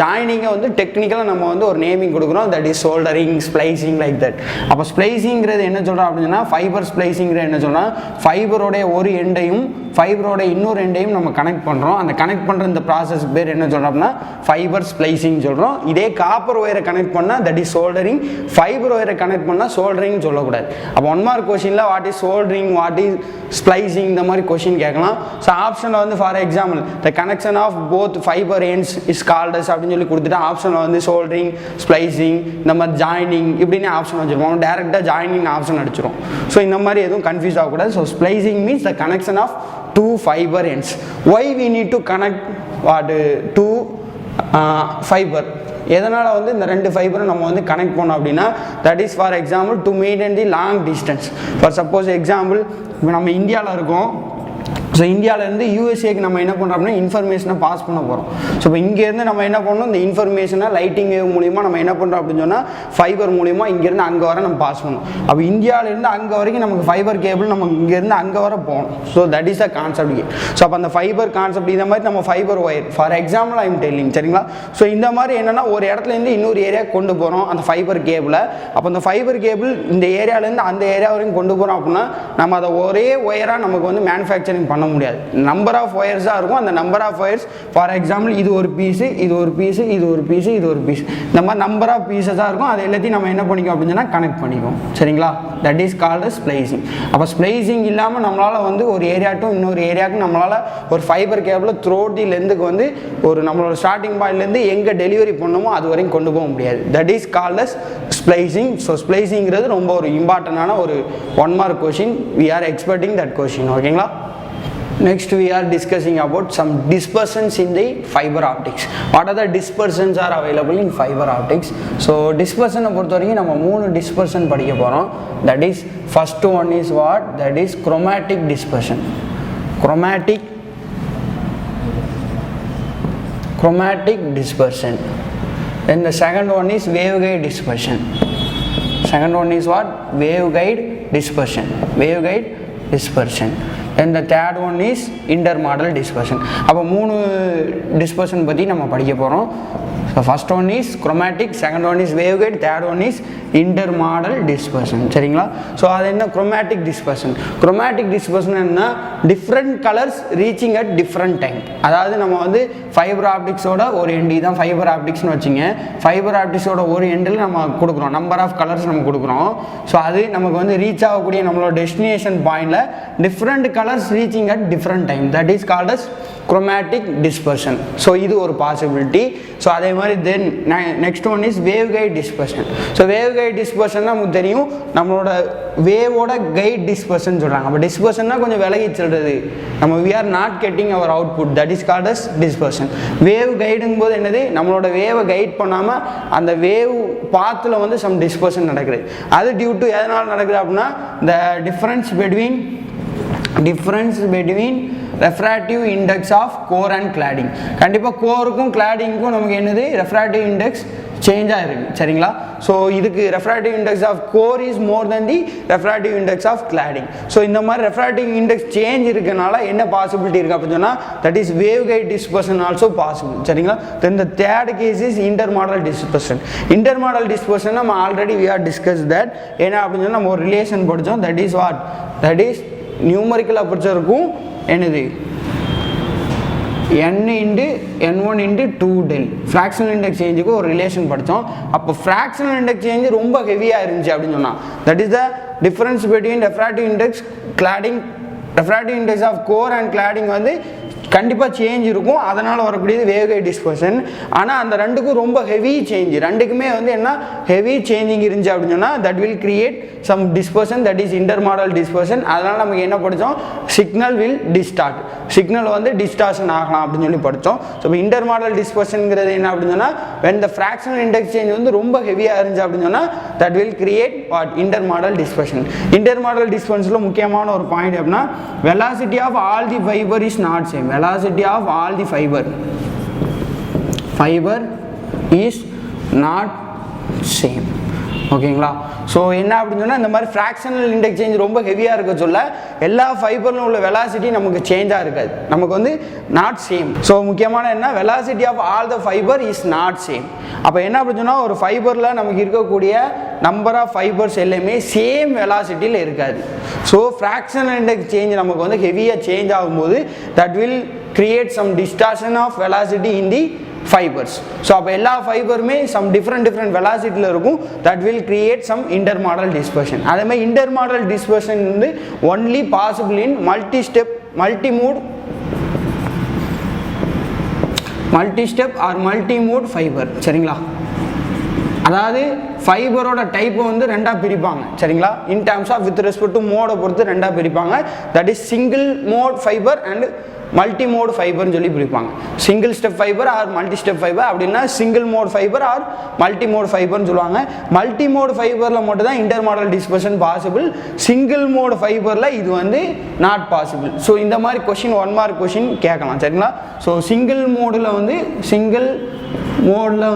ஜாயினிங்கை வந்து டெக்னிக்கலாக நம்ம வந்து ஒரு நேமிங் கொடுக்குறோம், that is soldering, splicing like that. அப்போ ஸ்ப்ளைசிங்கிறது என்ன சொல்கிறோம் அப்படின்னா, ஃபைபர் ஸ்ப்ளைசிங்கிற என்ன சொன்னால் ஃபைபரோடைய ஒரு எண்டையும் ஃபைபரோட இன்னொரு எண்டையும் நம்ம கனெக்ட் பண்ணுறோம். அந்த கனெக்ட் பண்ணுற இந்த ப்ராசஸ் பேர் என்ன சொல்கிறோம் அப்படின்னா ஃபைபர் ஸ்ப்ளைசிங் சொல்கிறோம். இதே காப்பர் ஒயரை கனெக்ட் பண்ணால் தட் இஸ் சோல்டரிங், ஃபைபர் ஒயரை கனெக்ட் பண்ணால் சோல்டரிங் சொல்லக்கூடாது. அப்போ 1 மார்க் கொஷினில் what is soldering, what is splicing இந்த மாதிரி கொஷின் கேட்கலாம். ஸோ ஆப்ஷனில் வந்து for example the connection of both fibre ends is called as அப்படின்னு சொல்லி கொடுத்துட்டு ஆப்ஷனில் வந்து சோல்டரிங், ஸ்ப்ளைசிங், இந்த மாதிரி ஜாயினிங் இப்படின்னு ஆப்ஷன் வச்சுருப்போம். டேரெக்டாக ஜாயினிங் ஆப்ஷன் அடிச்சிடும். ஸோ இந்த மாதிரி எதுவும் கன்ஃபியூஸ் ஆகக்கூடாது. So splicing means the connection of two fiber ends. Why we need to connect what two fiber? எதனால் வந்து இந்த 2 ஃபைபரை நம்ம வந்து கனெக்ட் பண்ணோம் அப்படின்னா that is for example to maintain the long distance. For suppose example இப்போ நம்ம இந்தியாவில் இருக்கோம். ஸோ இந்தியாவிலேருந்து யூஎஸ்ஏக்கு நம்ம என்ன பண்ணுறோம் அப்படின்னா இன்ஃபர்மேஷனை பாஸ் பண்ண போகிறோம். ஸோ இப்போ இங்கேருந்து நம்ம என்ன பண்ணணும், இந்த இன்ஃபர்மேஷனை லைட்டிங் வேவ் மூலிமா நம்ம என்ன பண்ணுறோம் அப்படின்னு சொன்னால் ஃபைபர் மூலிமா இங்கேருந்து அங்கே வர நம்ம பாஸ் பண்ணணும். அப்போ இந்தியாவிலேருந்து அங்கே வரைக்கும் நமக்கு ஃபைபர் கேபிள் நம்ம இங்கேருந்து அங்கே வர போகணும். So that is a concept. So அப்போ அந்த ஃபைபர் கான்செப்ட் இந்த மாதிரி நம்ம fibre wire for example I'm telling சரிங்களா. ஸோ இந்த மாதிரி என்னென்னா ஒரு இடத்துலேருந்து இன்னொரு ஏரியா கொண்டு போகிறோம் அந்த ஃபைபர் கேபிளை. அப்போ அந்த ஃபைபர் கேபிள் இந்த ஏரியாவிலேருந்து அந்த ஏரியா வரைக்கும் கொண்டு போகிறோம் அப்படின்னா நம்ம அதை ஒரே ஒயராக நமக்கு வந்து மேனுஃபேக்சரிங் பண்ண முடியாது. நம்பர் ஆஃப் ஒயர்ஸாக இருக்கும். அந்த number of wires for example இது ஒரு பீஸு, இது ஒரு பீஸு, இது ஒரு பீஸு, இது ஒரு பீஸ், இந்த மாதிரி நம்பர் ஆஃப் பீஸஸாக இருக்கும். அது எல்லாத்தையும் நம்ம என்ன பண்ணிக்கோம் அப்படின்னு சொன்னால் கனெக்ட் பண்ணிக்குவோம் சரிங்களா. That is called splicing. அப்போ ஸ்ப்ளைசிங் இல்லாமல் நம்மளால் வந்து ஒரு ஏரியா டு இன்னொரு ஏரியாவுக்கு நம்மளால் ஒரு ஃபைபர் கேபிள் த்ரோட் தி லென்த்துக்கு வந்து ஒரு நம்மளோட ஸ்டார்டிங் பாயிண்ட்லேருந்து எங்கே டெலிவரி பண்ணணுமோ அது வரைக்கும் கொண்டு போக முடியாது. That is called splicing. ஸோ ஸ்ப்ளைசிங்கிறது ரொம்ப ஒரு இம்பார்ட்டண்டான ஒரு 1 mark question. We are expecting that question. ஓகேங்களா. Next we are discussing about some dispersions in the fiber optics. What are the dispersions are available in fiber optics? So dispersion பொறுத்த வரைக்கும் நம்ம 3 dispersion படிக்க போகிறோம். That is first one is what? That is chromatic dispersion. Chromatic dispersion. Then the second one is waveguide dispersion. Second one is what? Waveguide dispersion. Waveguide dispersion. And the third one is intermodal dispersion. அப்போ 3 dispersion பற்றி நம்ம படிக்க போகிறோம். So first one is chromatic, second one is waveguide, third one is intermodal dispersion சரிங்களா. So அது என்ன chromatic dispersion? Chromatic dispersion என்ன, different colors reaching at different time. அதாவது நம்ம வந்து ஃபைபர் ஆப்டிக்ஸோட ஒரு எண்டு தான் ஃபைபர் ஆப்டிக்ஸ்னு வச்சுங்க. ஃபைபர் ஆப்டிக்ஸோட ஒரு எண்டில் நம்ம கொடுக்குறோம், நம்பர் ஆஃப் கலர்ஸ் நம்ம கொடுக்குறோம். ஸோ அது நமக்கு வந்து ரீச் ஆகக்கூடிய நம்மளோட டெஸ்டினேஷன் பாயிண்டில் different colours reaching at different time. That is called as chromatic dispersion. So இது ஒரு பாசிபிலிட்டி. ஸோ அதே மாதிரி then next one is waveguide dispersion. So waveguide dispersion நமக்கு தெரியும், நம்மளோட வேவோட கைட் டிஸ்பர்ஷன் சொல்கிறாங்க. அப்போ டிஸ்பர்ஷன்னா கொஞ்சம் விலகி சொல்கிறது, நம்ம we are not getting our output. That is called as dispersion. Wave கைடுங்கும் போது என்னது, நம்மளோட வேவை கைட் பண்ணாமல் அந்த வேவ் பாத்தில் வந்து சம் டிஸ்பர்ஷன் நடக்குது. அது டியூ டு எதனால் நடக்குது அப்படின்னா the difference between refractive index of core and cladding. கண்டிப்பாக கோருக்கும் கிளாடிங்க்கும் நமக்கு என்னது refractive index சேஞ்ச் ஆகிருக்கு சரிங்களா. ஸோ இதுக்கு refractive index of core is more than the refractive index of cladding. So இந்த மாதிரி refractive index சேஞ்ச் இருக்கனால என்ன பாசிபிலிட்டி இருக்குது அப்படின்னு சொன்னால் that is waveguide dispersion also possible சரிங்களா. then the third case is intermodal dispersion. Intermodal dispersion நம்ம already we have discussed that. என்ன அப்படின்னு சொன்னால் நம்ம ஒரு ரிலேஷன் படித்தோம். that is what? that is numerical அபர்ச்சருக்கும் என்னது n into n1 into 2 del fractional index சேஞ்சுக்கு ஒரு ரிலேஷன் படித்தோம். அப்போ ஃப்ராக்ஷனல் இண்டெக்ஸ் சேஞ்சு ரொம்ப ஹெவியாக இருந்துச்சு அப்படின்னு சொன்னால் that is the difference between refractive index cladding. Refractive index of core and cladding வந்து கண்டிப்பாக சேஞ்ச் இருக்கும், அதனால் வரக்கூடியது வேவ்கைட் டிஸ்பர்ஷன். ஆனால் அந்த ரெண்டுக்கும் ரொம்ப ஹெவி சேஞ்ச், ரெண்டுக்குமே வந்து என்ன ஹெவி சேஞ்சிங் இருந்துச்சு அப்படின்னு சொன்னால் that will create some dispersion, that is intermodal dispersion. அதனால் நமக்கு என்ன படித்தோம், சிக்னல் வில் டிஸ்டார்ட், சிக்னல் வந்து டிஸ்டார்ஷன் ஆகலாம் அப்படின்னு சொல்லி படித்தோம். ஸோ இப்போ இன்டர்மாடல் டிஸ்பர்ஷனுங்கிறது என்ன அப்படின்னு சொன்னால் when the fractional index change வந்து ரொம்ப ஹெவியாக இருந்துச்சு அப்படின்னு சொன்னால் that will create what intermodal dispersion. Intermodal டிஸ்பர்ஷனில் முக்கியமான ஒரு பாயிண்ட் அப்படின்னா velocity of all the fiber is not same. Velocity of all the fiber is not same. ஓகேங்களா. ஸோ என்ன அப்படின்னு சொன்னால் இந்த மாதிரி ஃப்ராக்ஷனல் இண்டெக்ஸ் சேஞ்ச் ரொம்ப ஹெவியாக இருக்க சொல்ல எல்லா ஃபைபர்லும் உள்ள வெலாசிட்டி நமக்கு சேஞ்சாக இருக்காது, நமக்கு வந்து நாட் சேம். ஸோ முக்கியமான என்ன, velocity of all the fibre is not same. அப்போ என்ன அப்படின்னு சொன்னால் ஒரு ஃபைபரில் நமக்கு இருக்கக்கூடிய நம்பர் ஆஃப் ஃபைபர்ஸ் எல்லாமே சேம் வெலாசிட்டியில் இருக்காது. ஸோ ஃப்ராக்ஷனல் இண்டெக்ஸ் சேஞ்ச் நமக்கு வந்து ஹெவியாக சேஞ்ச் ஆகும்போது that will create some distortion of velocity in the fibers. So அப்போ எல்லா ஃபைபருமே some different velocity இருக்கும், that will create some intermodal dispersion. அதே மாதிரி intermodal dispersion வந்து only possible in multi-step or multi-mode fiber. சரிங்களா, அதாவது ஃபைபரோட டைப்பை வந்து ரெண்டாக பிரிப்பாங்க. சரிங்களா, in terms of with respect to மோடை பொறுத்து ரெண்டாக பிரிப்பாங்க. That is single mode fibre and multi mode ஃபைபர்னு சொல்லி பிரிப்பாங்க. Single step fibre or multi step fibre அப்படின்னா single mode fibre or multi mode fibre சொல்லுவாங்க. மல்டி மோட் ஃபைபரில் மட்டும் தான் intermodal dispersion possible, single mode ஃபைபரில் இது வந்து நாட் பாசிபிள். ஸோ இந்த மாதிரி கொஷின் 1 மார்க் கொஷின் கேட்கலாம். சரிங்களா, ஸோ சிங்கிள் மோடில்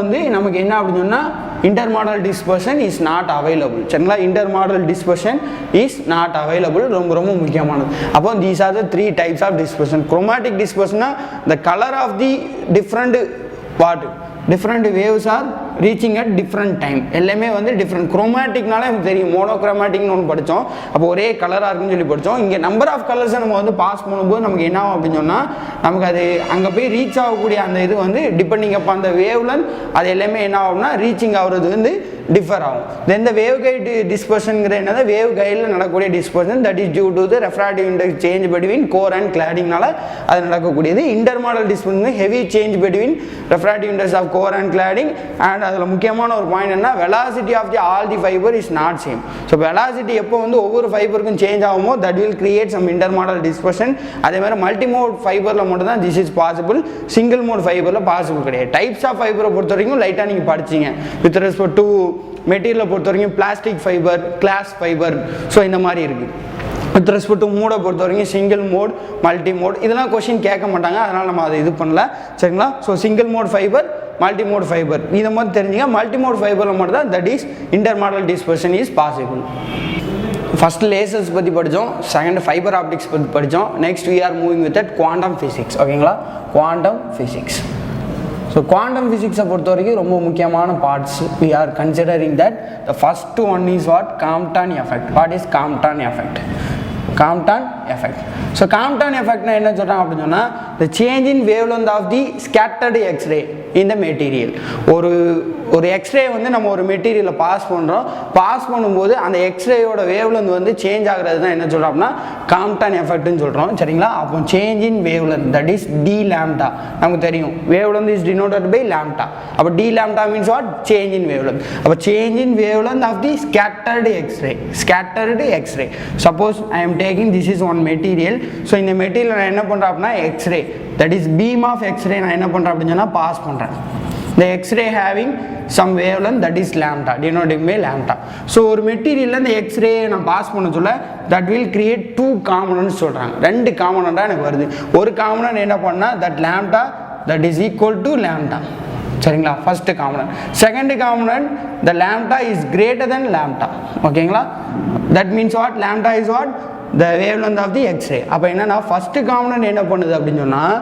வந்து நமக்கு என்ன அப்படின்னு சொன்னால் intermodal dispersion is not available. சரிங்களா, intermodal dispersion is not available. ரொம்ப முக்கியமானது. அப்போ these are the 3 types of dispersion. Chromatic dispersion, the color of the different waves are reaching at different time. எல்லாமே வந்து டிஃப்ரெண்ட். குரோமேட்டிக்னால நமக்கு தெரியும், மோனோக்ரோமேட்டிக்னு ஒன்று படித்தோம், அப்போ ஒரே கலராக இருக்குன்னு சொல்லி படித்தோம். இங்கே நம்பர் ஆஃப் கலர்ஸை நம்ம வந்து பாஸ் பண்ணும்போது நமக்கு என்ன ஆகும் அப்படின்னு சொன்னால் நமக்கு அது அங்கே போய் ரீச் ஆகக்கூடிய அந்த இது வந்து டிபெண்டிங் அப்போ அந்த வேவ்லன் அது எல்லாமே என்ன ஆகும்னா ரீச்சிங் ஆகுறது வந்து டிஃபர் ஆகும். தென் த வேவ் கைட் டிஸ்பர்ஷனுங்கிற என்னது, வேவ் கைடில் நடக்கக்கூடிய dispersion that is due to the refractive index change between core and கிளாடிங்னால அது நடக்கக்கூடியது. Intermodal dispersion heavy change between refractive index of core and cladding. And அதில் முக்கியமான ஒரு பாயிண்ட் என்ன, velocity of the all the fibre is not same. So velocity எப்போ வந்து ஒவ்வொரு ஃபைபருக்கும் சேஞ்ச் ஆகுமோ that will create some intermodal dispersion. அதே மாதிரி மல்டிமோட் ஃபைபரில் மட்டும் தான் this is possible, single mode ஃபைபரில் possible கிடையாது. டைப்ஸ் ஆஃப் ஃபைபரை பொறுத்த வரைக்கும் லைட்டாக நீங்கள் படிச்சிங்க. வித் ரெஸ்பெக்ட் டு மெட்டீரியலை பொறுத்த வரைக்கும் plastic fibre, glass fibre, so இந்த மாதிரி இருக்குது. வித் ரெஸ்பெக்ட் டு மோடை பொறுத்த வரைக்கும் சிங்கிள் மோட், மல்டி மோட், இதெல்லாம் கொஷின் கேட்க மாட்டாங்க, அதனால் நம்ம அதை இது பண்ணல. சரிங்களா, so single mode fibre, multi mode fibre இதை மாதிரி தெரிஞ்சுங்க. மல்டி மோட் ஃபைபரில் மட்டும் தான் that is intermodal dispersion is possible. First lasers பற்றி படித்தோம், செகண்ட் ஃபைபர் ஆப்டிக்ஸ் பற்றி படித்தோம். Next we are moving with quantum physics. ஓகேங்களா, குவாண்டம் ஃபிசிக்ஸ். ஸோ குவாண்டம் ஃபிசிக்ஸை பொறுத்த வரைக்கும் ரொம்ப முக்கியமான parts we are considering that the first one is Compton effect. What is Compton effect? Compton effect. So Compton எஃபெக்ட்னா என்ன சொல்கிறாங்க அப்படின்னு சொன்னால் the change in wavelength of the scattered X-ray in the material. ஒரு எக்ஸ்ரே வந்து நம்ம ஒரு மெட்டீரியலை பாஸ் பண்ணுறோம், பாஸ் பண்ணும்போது அந்த எக்ஸ்ரேயோட வேவ்லென்த் வந்து சேஞ்ச் ஆகிறது தான் என்ன சொல்கிறோம் அப்படின்னா காம்ப்டன் எஃபெக்ட்னு சொல்கிறோம். சரிங்களா, அப்போ change in wavelength that is d lambda. நமக்கு தெரியும் wavelength is denoted by lambda. அப்போ d lambda means what, change in wavelength. அப்போ change in wavelength of the scattered X-ray. Suppose I am taking this is one material. So இந்த material நான் என்ன பண்ணுறேன் அப்படின்னா X-ray, that is beam of X-ray நான் என்ன பண்ணுறேன் அப்படின்னு சொன்னால் பாஸ் பண்ணுறேன். The X-ray having some wavelength that is lambda, denoted by lambda. So ஒரு மெட்டீரியலில் இந்த எக்ஸ்ரே நான் பாஸ் பண்ண சொல்ல that will create 2 components சொல்கிறாங்க. 2 காம்பனண்ட்டாக எனக்கு வருது. ஒரு காம்பனண்ட் என்ன பண்ணால் that lambda that is equal to lambda. சரிங்களா, first component. Second component the lambda is greater than lambda. ஓகேங்களா, that means what, lambda is what, the wavelength of the X-ray. அப்போ என்னன்னா ஃபர்ஸ்ட் காம்பனண்ட் என்ன பண்ணுது அப்படின்னு சொன்னால்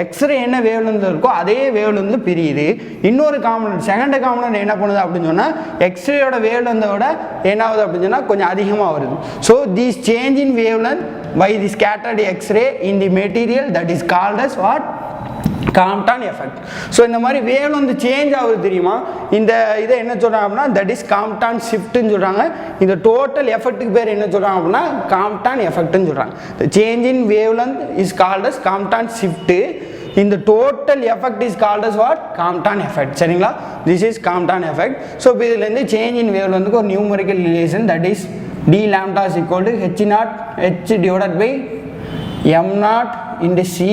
எக்ஸ்ரே என்ன wavelength இருக்கோ அதே வேவ்லென்த் பிரியுது. இன்னொரு காம்பனண்ட் செகண்ட் காம்பனண்ட் என்ன பண்ணுது அப்படின்னு சொன்னால் எக்ஸ்ரேயோட வேவ்லென்த்தோட என்ன ஆகுது அப்படின்னு சொன்னால் கொஞ்சம் அதிகமாக வருது. So this change in wavelength by the scattered X-ray in the material that is called as what, Compton effect. So இந்த மாதிரி வேவ்லென்த் சேஞ்ச் ஆகுது தெரியுமா, இந்த இதை என்ன சொல்கிறாங்க அப்படின்னா தட் இஸ் காம்ப்டன் ஷிஃப்ட்னு சொல்கிறாங்க. இந்த டோட்டல் எஃபெக்ட்டுக்கு பேர் என்ன சொல்கிறாங்க அப்படின்னா காம்ப்டன் எஃபெக்ட்னு சொல்கிறாங்க. The change in wavelength is called as Compton shift. இந்த total effect is called as what, Compton effect. சரிங்களா, this is Compton effect. So இப்போ இதுலேருந்து சேஞ்ச் இன் வேவ்லென்த்துக்கு ஒரு numerical relation that is d lambda is equal to h divided by m0 into c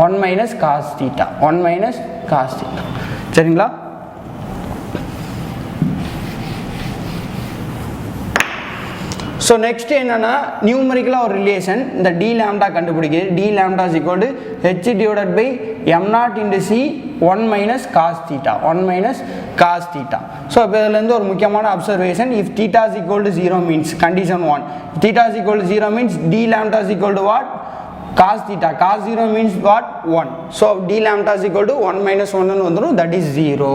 1 minus cos theta. சரிங்களா, so next என்னன்னா நியூமரிக்கலாக ஒரு relation இந்த டி லேம்டா கண்டுபிடிக்கிறது. D lambda is equal to h divided by m0 into c 1 minus cos theta, 1 minus cos theta. So இப்போ இதிலிருந்து ஒரு முக்கியமான observation, if theta is equal to 0 means condition 1, if theta is equal to 0 means d lambda is equal to what? Cos theta. Cos 0 means what? 1. So d lambda is equal to 1 minus 1 and 1, that is 0.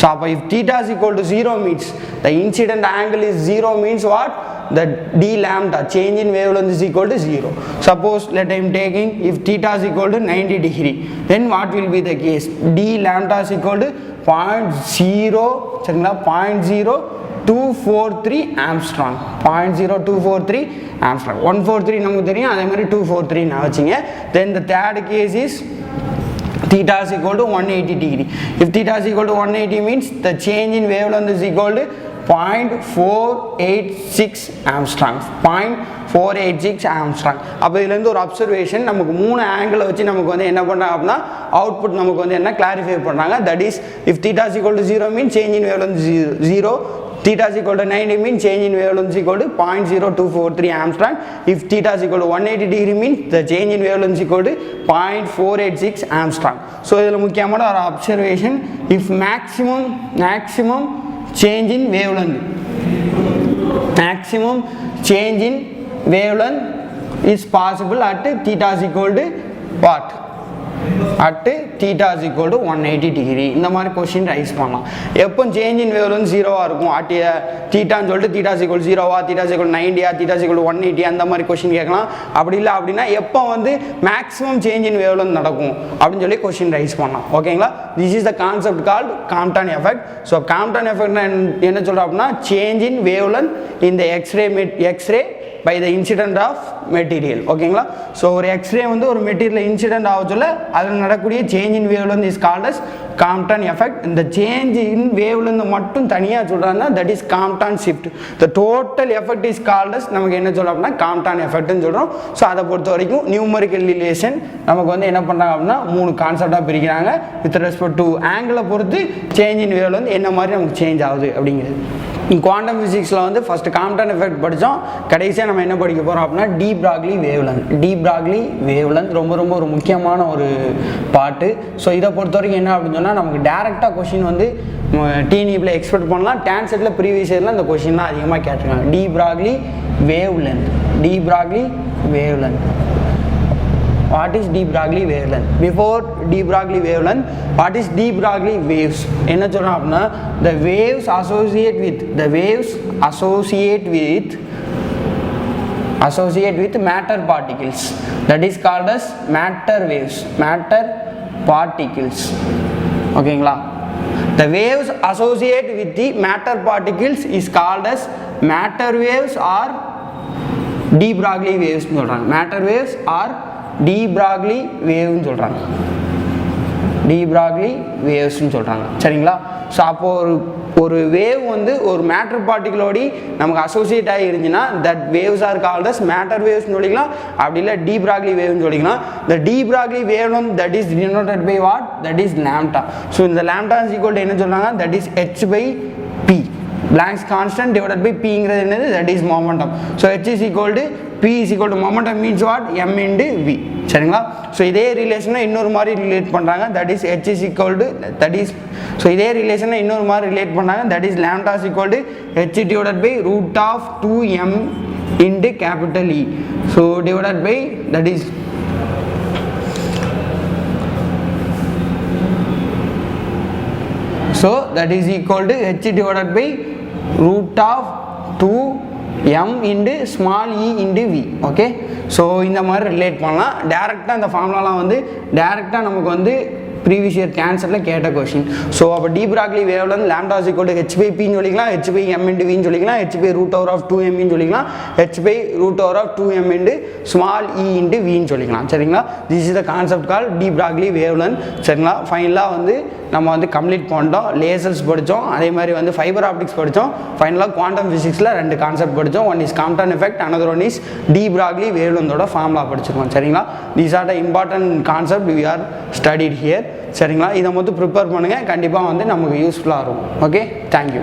So if theta is equal to 0 means the incident angle is 0 means what? The d lambda, change in wavelength, is equal to 0. Suppose let I am taking, if theta is equal to 90 degree, then what will be the case? D lambda is equal to 0.0243 Armstrong. 0.0243 Armstrong. 143 நமக்கு தெரியும், அதே மாதிரி 243 நான் வச்சிங்க. Then the third case is theta is equal to 180 degree. If theta is equal to 180 means the change in wavelength is equal to 0.486 Armstrong. 0.486 Armstrong. அப்போ இதுலேருந்து ஒரு observation, நமக்கு 3 ஆங்கிளை வச்சு நமக்கு வந்து என்ன பண்ணுறாங்க அப்படின்னா அவுட்புட் நமக்கு வந்து என்ன கிளாரிஃபை பண்ணுறாங்க. That is if theta is equal to 0 means change in wavelength 0. Theta is equal to 90 means change in wavelength is equal to 0.0243 Armstrong. If theta is equal to 180 degree means the change in wavelength is equal to 0.486 Armstrong. So இதில் முக்கியமான ஒரு observation, if maximum change in wavelength, maximum change in wavelength is possible at theta is equal to what? At theta is equal to 180 degree. இந்த மாதிரி question raise பண்ணலாம். எப்போ change in wavelength 0 இருக்கும், at தீட்டான்னு சொல்லிட்டு theta is equal to 0 theta is equal to 90 theta is equal to 180 அந்த மாதிரி question கேட்கலாம். அப்படி இல்லை அப்படின்னா எப்போ வந்து மேக்ஸிமம் சேஞ்ச் இன் வேவ்லென்த் நடக்கும் அப்படின்னு சொல்லி கொஸ்டின் ரைஸ் பண்ணலாம். ஓகேங்களா? This is the concept called Compton effect. So Compton effect என்ன சொல்கிறோம் அப்படின்னா சேஞ்ச் இன் வேவ்லென்த் இந்த X ray by the incident of material. ஓகேங்களா? ஸோ ஒரு எக்ஸ்ரே வந்து ஒரு மெட்டீரியல் இன்சிடென்ட் ஆக சொல்ல அதில் நடக்கக்கூடிய change in wavelength is called as Compton effect. இந்த சேஞ்ச் இன் வேவ்லென்த் மட்டும் தனியாக சொல்கிறாங்கன்னா that is Compton shift. The total effect is called as நமக்கு என்ன சொல்கிறோம் அப்படின்னா காம்ப்டன் எஃபெக்ட்னு சொல்கிறோம். ஸோ அதை பொறுத்த வரைக்கும் நியூமரிக்கல் ரிலேஷன் நமக்கு வந்து என்ன பண்ணுறாங்க அப்படின்னா 3 கான்செப்டாக பிரிக்கிறாங்க. வித் ரெஸ்பெக்ட் டு ஆங்கிளை பொறுத்து சேஞ்ச் இன் வேவ்லென்த் என்ன மாதிரி நமக்கு சேஞ்ச் ஆகுது அப்படிங்கிறது. குவாண்டம் ஃபிசிக்ஸில் வந்து ஃபஸ்ட்டு காம்ப்டன் எஃபெக்ட் படித்தோம். கடைசியாக நம்ம என்ன படிக்க போகிறோம் அப்படின்னா டி பிராக்லி வேவ்லென்த் ரொம்ப ரொம்ப ஒரு முக்கியமான ஒரு பாட்டு. ஸோ இதை பொறுத்த வரைக்கும் என்ன அப்படின்னு சொன்னால் நமக்கு டேரெக்டாக கொஷின் வந்து டிஎன்இபியில் எக்ஸ்பெக்ட் பண்ணலாம். டான்செட்டில் ப்ரீவியஸ் இயரில் இந்த கொஷின்லாம் அதிகமாக கேட்டிருக்காங்க. De Broglie wavelength. What is de Broglie wavelength? Before de Broglie wavelength, what is de Broglie waves? என்ன சொல்றோம் அப்படின்னா the waves associate with matter particles, that is called as matter waves, matter particles. ஓகேங்களா? The waves associate with the matter particles is called as matter waves or de Broglie waves னு சொல்றாங்க. matter waves or de Broglie வேவ்னு சொல்கிறாங்க. சரிங்களா? So அப்போது ஒரு wave வந்து ஒரு மேட்டர் பார்ட்டிகளோடி நமக்கு அசோசியேட் ஆகி இருந்துச்சுன்னா that waves are called as matter வேவ்ஸ்னு சொல்லிக்கலாம். அப்படி இல்லை டி பிராக்லி வேவ்னு சொல்லிக்கலாம். இந்த de Broglie wave that is denoted by what? That is lambda. So இந்த லாம்டா இஸ் ஈக்குவல் டு என்ன சொல்கிறாங்க? That is h by p. Planck's constant divided by p ங்கிறது என்னது? That is momentum. So h is equal to p is equal to momentum means what? m into v. சரிங்களா? So இதே ரிலேஷனை இன்னொரு மாதிரி relate பண்ணுறாங்க. That is h is equal to that is. So இதே ரிலேஷனை இன்னொரு மாதிரி ரிலேட் பண்ணாங்க. That is lambda is equal to h divided by root of 2m into capital E. So divided by that is equal to h divided by root of 2m into small e into v. Okay? So இந்த மாதிரி relate பண்ணலாம். டேரெக்டாக இந்த ஃபார்முலாலாம் வந்து டேரெக்டாக நமக்கு வந்து previous year கேன்சரில் கேட்ட கொஷின். ஸோ அப்போ de Broglie wavelength lambda is equal to h by p ன்னு சொல்லிக்கலாம், h by m into v ன்னு சொல்லிக்கலாம், h by root over of 2m ன்னு சொல்லிக்கலாம், h by root over of 2m into small e into v ன்னு சொல்லிக்கலாம். சரிங்களா? This is the concept call de Broglie wavelength. சரிங்களா? ஃபைனலாக வந்து நம்ம வந்து கம்ப்ளீட் பண்ணிட்டோம். லேசர்ஸ் படித்தோம், அதே மாதிரி வந்து ஃபைபர் ஆப்டிக்ஸ் படித்தோம். ஃபைனலாக குவாண்டம் ஃபிசிக்ஸில் 2 கான்செப்ட் படித்தோம். One is Compton effect, another one is de Broglie வேவ்லென்த்தோட ஃபார்முலா படிச்சிருக்கோம். சரிங்களா? These are the important concept we are studied here. சரிங்களா? இதை மட்டும் ப்ரிப்பேர் பண்ணுங்கள், கண்டிப்பாக வந்து நமக்கு யூஸ்ஃபுல்லாக இருக்கும். Okay, thank you.